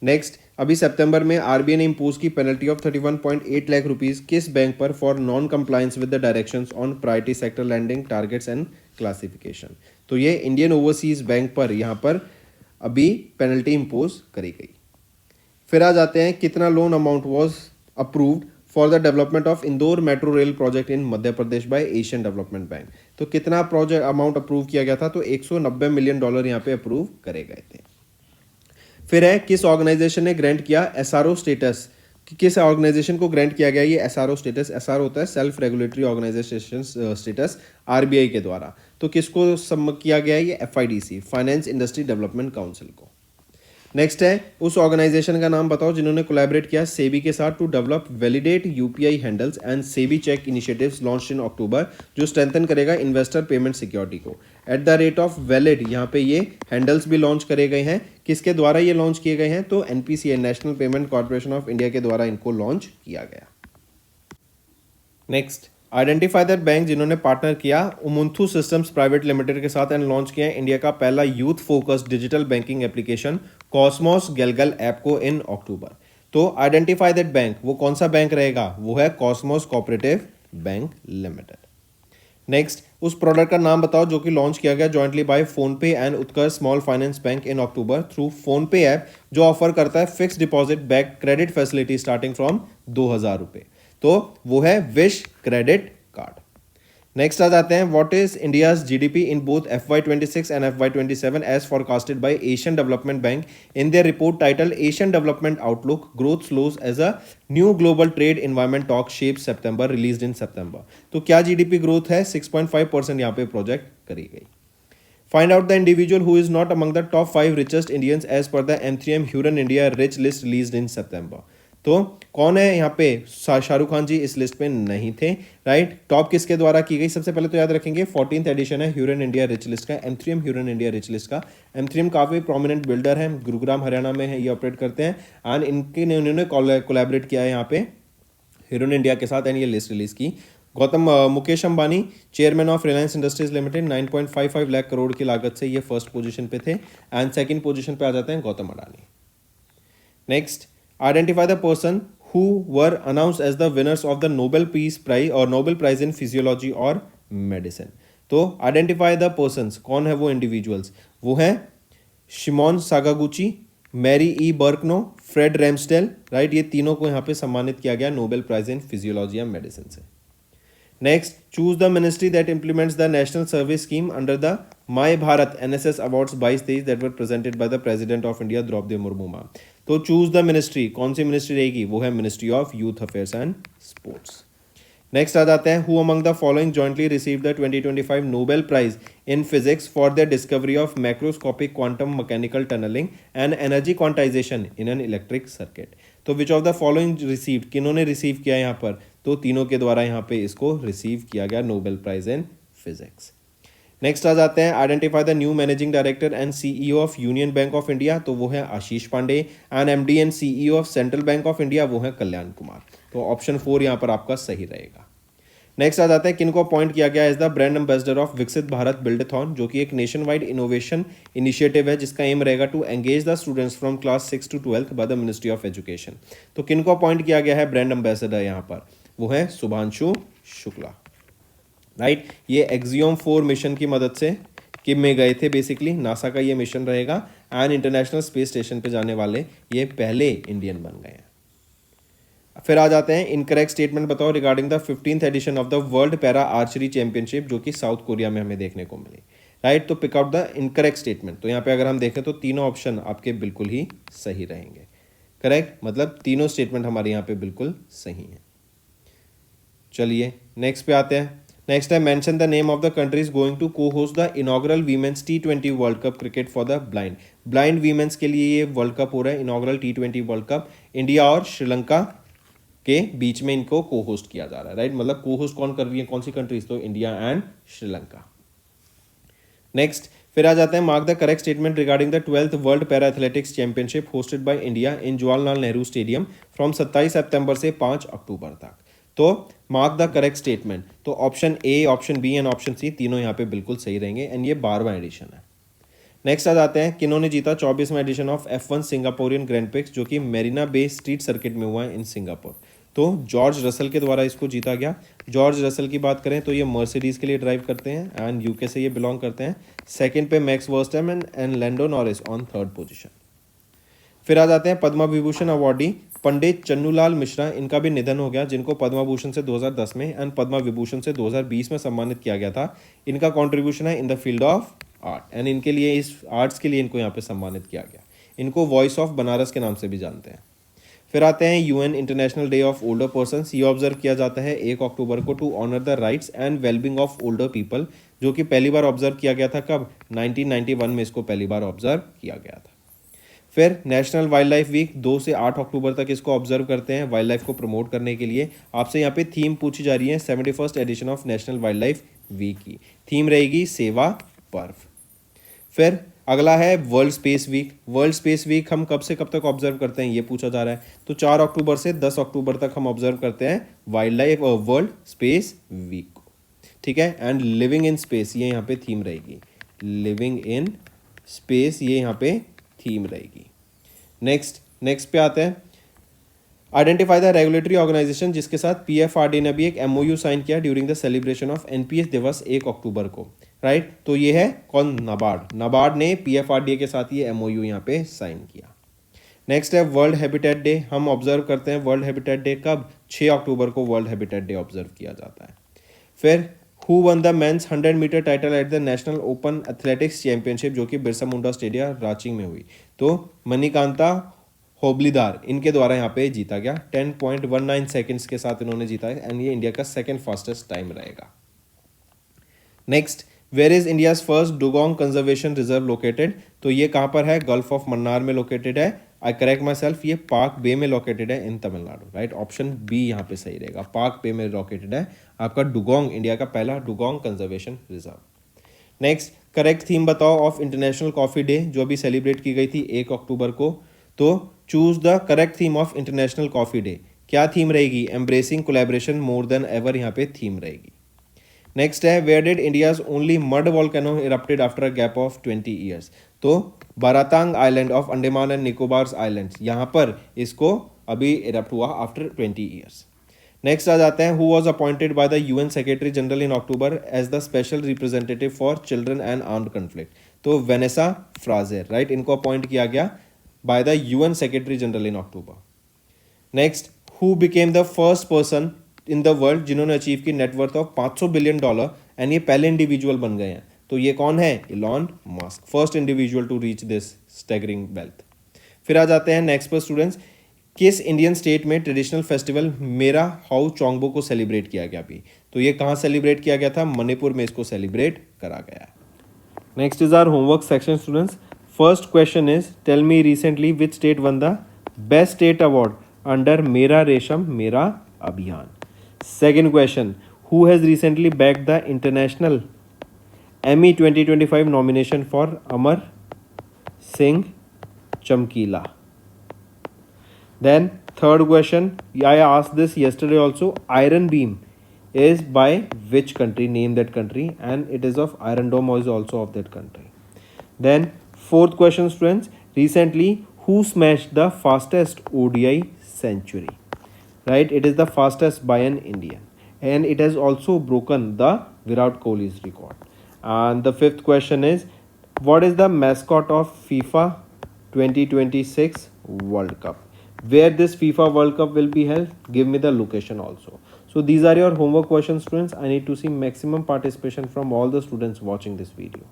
नेक्स्ट अभी सितंबर में RBI ने इम्पोज की पेनल्टी ऑफ 31.8 लाख रुपीज किस बैंक पर for non compliance with the directions on priority sector lending targets and classification. तो ये इंडियन ओवरसीज बैंक पर यहाँ पर अभी पेनल्टी इम्पोज करी गई। फिर आ जाते हैं कितना loan amount was approved for the development of Indore metro rail project in Madhya Pradesh bye Asian development bank. तो कितना प्रोजेक्ट अमाउंट अप्रूव किया गया था, तो $190 मिलियन यहाँ पे अप्रूव करे गए थे। फिर है किस ऑर्गेनाइजेशन ने ग्रांट किया SRO स्टेटस, किस ऑर्गेनाइजेशन को ग्रांट किया गया ये SRO स्टेटस, SRO होता है self regulatory organisation status RBI के द्वारा। तो किसको सम्मत किया गया है ये FIDC finance industry development council को। नेक्स्ट है उस ऑर्गेनाइजेशन का नाम बताओ जिन्होंने कोलैबोरेट किया सेबी के साथ to develop validate UPI handles and SEBI check initiatives launch in October, जो स्ट्रेंथन करेगा इन्वेस्टर पेमेंट सिक्योरिटी को। At the rate of valid यहाँ पे ये हैंडल्स भी लॉन्च करे गए हैं, किसके द्वारा ये लॉन्च किए गए हैं, तो NPCI national payment corporation of India के द्वारा इनको लॉन्च किया गया। नेक्स्ट, आइडेंटिफाई दैट बैंक जिन्होंने पार्टनर किया उमुंथू सिस्टम्स प्राइवेट लिमिटेड के साथ एंड लॉन्च किया इंडिया का पहला youth focused digital banking application Cosmos गैलगल ऐप को इन अक्टूबर। तो आइडेंटिफाई दैट बैंक, वो कौन सा बैंक रहेगा? वो है Cosmos cooperative bank limited. Next, उस प्रोडक्ट का नाम बताओ जो कि लॉन्च किया गया jointly by PhonePe and Utkarsh small finance bank in October through PhonePe app, जो ऑफर करता है fix deposit back credit facility starting from 2,000 रुपये। तो वो है विश क्रेडिट कार्ड। नेक्स्ट आ जाते हैं, what is India's GDP in both FY26 and FY27 as forecasted by Asian development bank in their report title Asian development outlook growth slows as a new global trade environment took shape September, released in September. तो क्या जीडीपी ग्रोथ है? 6.5% यहाँ पे प्रोजेक्ट करी गई। Find out the individual who is not among the top 5 richest Indians as per the M3M Huron India Rich List released in September। तो कौन है यहाँ पे? शाहरुख खान जी इस लिस्ट में नहीं थे, राइट। टॉप किसके द्वारा की गई? सबसे पहले तो याद रखेंगे 14th एडिशन है ह्यूरन इंडिया रिच लिस्ट का, M3M Hurun India rich list का। M3M काफ़ी प्रोमिनेंट बिल्डर है, गुरुग्राम हरियाणा में है, ये ऑपरेट करते हैं एंड उन्होंने कोलैबोरेट किया है यहाँ पे ह्यूरन इंडिया के साथ एंड ये लिस्ट रिलीज की। Mukesh Ambani chairman of Reliance industries limited 9.55 lakh crore की लागत से ये फर्स्ट पोजीशन पे थे एंड सेकंड पोजीशन पे आ जाते हैं Gautam Adani. Next, identify the person who were announced as the winners of the Nobel peace prize और नोबेल प्राइज इन फिजियोलॉजी और मेडिसिन। तो आइडेंटिफाई द पर्सन्स, कौन है वो इंडिविजुअल्स? वो है Shimon Sakaguchi, Mary E Brunkow, Fred Ramsdell, right. ये तीनों को यहाँ पे सम्मानित किया गया Nobel prize in physiology and medicine से। Next, choose the ministry that implements the national service scheme under the My Bharat NSS Awards 22-23 that were presented by the President of India Droupadi Murmu ma'am. तो choose the ministry, कौन सी मिनिस्ट्री रहेगी? वो है ministry of youth affairs and sports. Next आ जाते हैं, who among the following jointly receive the 2025 Nobel prize in physics for the discovery of macroscopic quantum mechanical tunnelling and energy quantisation in an electric circuit. तो which of the following received, किन्होंने रिसीव किया यहाँ पर? तो तीनों के द्वारा यहाँ पे इसको रिसीव किया गया Nobel prize in physics. Next आ जाते हैं, identify the new managing director and CEO of union bank of India. तो वो है Ashish Pandey and MD and CEO of central bank of India, वो है कल्याण कुमार। तो ऑप्शन 4 यहाँ पर आपका सही रहेगा। नेक्स्ट आ जाता है, किनको अपॉइंट किया गया as the brand ambassador of Viksit Bharat बिल्डथॉन, जो कि एक नेशन वाइड इनोवेशन इनिशिएटिव है जिसका एम रहेगा to engage the students from class 6 to 12 by the ministry of education. तो किनको अपॉइंट किया गया है ब्रांड एम्बेसडर यहाँ पर? वो है शुभांशु शुक्ला, राइट। ये एक्सियोम 4 मिशन की मदद से किम में गए थे, बेसिकली नासा का ये मिशन रहेगा एंड इंटरनेशनल स्पेस स्टेशन पे जाने वाले ये पहले इंडियन बन गए हैं। फिर आ जाते हैं, इनकरेक्ट स्टेटमेंट बताओ regarding the 15th edition of the world para archery championship, जो कि साउथ कोरिया में हमें देखने को मिली, राइट। तो pick out the incorrect statement. तो यहाँ पे अगर हम देखें तो तीनों ऑप्शन आपके बिल्कुल ही सही रहेंगे, करेक्ट, मतलब तीनों स्टेटमेंट हमारे यहाँ पे बिल्कुल सही हैं। चलिए नेक्स्ट पे आते हैं। नेक्स्ट है, mention the name of the countries going to को host the inaugural women's T20 world cup cricket for the blind women's के लिए ये वर्ल्ड कप हो रहा है, inaugural T20 world cup. India और श्रीलंका के बीच में इनको को होस्ट किया जा रहा है, राइट। मतलब को होस्ट कौन कर रही है, कौन सी कंट्रीज? तो इंडिया एंड श्रीलंका। नेक्स्ट फिर आ जाते हैं, mark the correct statement regarding the 12th world para athletics championship hosted by India in Jawaharlal Nehru stadium from 27 सितंबर से 5 अक्टूबर तक। तो मार्क द करेक्ट स्टेटमेंट। तो option A, option B and option C तीनों यहाँ पे बिल्कुल सही रहेंगे एंड ये 12वां एडिशन है। नेक्स्ट आ जाते हैं, किन्होंने जीता 24वां edition of F1 Singaporean grand prix, जो कि मेरीना बे स्ट्रीट सर्किट में हुआ है इन सिंगापुर। तो जॉर्ज रसल के द्वारा इसको जीता गया। जॉर्ज रसल की बात करें तो ये मर्सिडीज़ के लिए ड्राइव करते हैं एंड यूके से ये बिलोंग करते हैं। सेकंड पे Max Verstappen and Lando Norris on third position. फिर आ जाते हैं, पद्मा विभूषण अवार्डी पंडित चन्नूलाल मिश्रा, इनका भी निधन हो गया, जिनको पद्मा भूषण से 2010 में एंड पद्मा विभूषण से 2020 में सम्मानित किया गया था। इनका कॉन्ट्रीब्यूशन है in the field of art and इनके लिए, इस आर्ट्स के लिए इनको यहाँ पे सम्मानित किया गया। इनको वॉइस ऑफ बनारस के नाम से भी जानते हैं। फिर आते हैं, UN international day of older persons, ये ऑब्जर्व किया जाता है 1 अक्टूबर को to honour the rights and wellbeing of older people, जो कि पहली बार ऑब्जर्व किया गया था कब? 1991 में इसको पहली बार ऑब्जर्व किया गया था। फिर नेशनल वाइल्ड लाइफ वीक 2 से 8 अक्टूबर तक इसको ऑब्जर्व करते हैं वाइल्ड लाइफ को प्रमोट करने के लिए। आपसे यहाँ पे थीम पूछी जा रही है 71st edition of national wild life week की। थीम रहेगी सेवा पर्व। फिर अगला है world space week. World space week हम कब से कब तक ऑब्जर्व करते हैं ये पूछा जा रहा है। तो 4 अक्टूबर से 10 अक्टूबर तक हम ऑब्जर्व करते हैं wild life world space week को, ठीक है। एंड लिविंग इन स्पेस ये यहाँ पे थीम रहेगी, लिविंग इन स्पेस ये यहाँ पे थीम रहेगी। नेक्स्ट पे आते हैं, आइडेंटिफाई द रेगुलेटरी ऑर्गेनाइजेशन जिसके साथ पीएफआरडी ने भी एक एमओयू साइन किया during the celebration of NPS दिवस 1 अक्टूबर को, राइट। तो ये है कौन, नाबार्ड। नाबार्ड ने पीएफआरडी के साथ ये एमओयू यहाँ पे साइन किया। नेक्स्ट है वर्ल्ड हैबिटेट डे। हम ऑब्जर्व करते हैं वर्ल्ड हैबिटेट डे कब, 6 अक्टूबर को वर्ल्ड हैबिटेट डे ऑब्जर्व किया जाता है। फिर who won the men's 100 metre title at the national open athletics championship जो कि बिरसा मुंडा स्टेडियम रांची में हुई, तो मणिकांता होबलीदार इनके द्वारा यहाँ पे जीता गया। 10.19 सेकंड्स के साथ इन्होंने जीता है एंड ये इंडिया का सेकंड फास्टेस्ट टाइम रहेगा। Next, where is India's first dugong conservation reserve located. तो ये कहाँ पर है, गल्फ ऑफ मन्नार में लोकेटेड है। आई करेक्ट माई सेल्फ, ये पाक बे में लोकेटेड है इन तमिलनाडु, राइट। ऑप्शन बी यहाँ पे सही रहेगा, पाक बे में लोकेटेड है आपका डुगोंग, इंडिया का पहला dugong conservation reserve. Next, correct theme बताओ ऑफ इंटरनेशनल कॉफी डे जो अभी सेलिब्रेट की गई थी 1 अक्टूबर को। तो choose the correct theme of international coffee day. क्या थीम रहेगी, embracing collaboration more than ever यहाँ पे थीम रहेगी। नेक्स्ट है, where did India's only mud volcano erupted after a gap of 20 years. तो Baratang island of Andaman and Nicobar islands, यहाँ पर इसको अभी इरप्ट हुआ आफ्टर 20 ईयर्स। नेक्स्ट आ जाते हैं, who was appointed by the UN secretary general in October as the special representative for children and armed conflict. तो वेनेसा फ्राजेर, राइट, इनको अपॉइंट किया गया by the UN secretary general in अक्टूबर। Next, who became the first person in the world जिन्होंने अचीव की नेटवर्थ ऑफ $500 बिलियन एंड ये पहले इंडिविजुअल बन गए हैं। तो ये कौन है, Elon Musk, first individual to reach this staggering wealth. फिर आ जाते हैं नेक्स्ट पर स्टूडेंट्स, किस इंडियन स्टेट में ट्रेडिशनल फेस्टिवल मेरा हाउ चोंगबो को सेलिब्रेट किया गया अभी। तो ये कहाँ सेलिब्रेट किया गया था, मणिपुर में इसको सेलिब्रेट करा गया है। Next is our homework section students. First question is, tell me recently which state won the best state award under मेरा रेशम मेरा अभियान। Second question, who has recently bagged the international Emmy 2025 nomination for Amar Singh Chamkila? Then third question, I asked this yesterday also, Iron Beam is by which country, name that country, and it is of Iron Dome is also of that country. Then fourth question students, recently who smashed the fastest ODI century? Right, it is the fastest by an Indian and it has also broken the Virat Kohli's record. And the fifth question is, what is the mascot of FIFA 2026 World Cup? Where this FIFA World Cup will be held, give me the location also. So these are your homework questions students. I need to see maximum participation from all the students watching this video.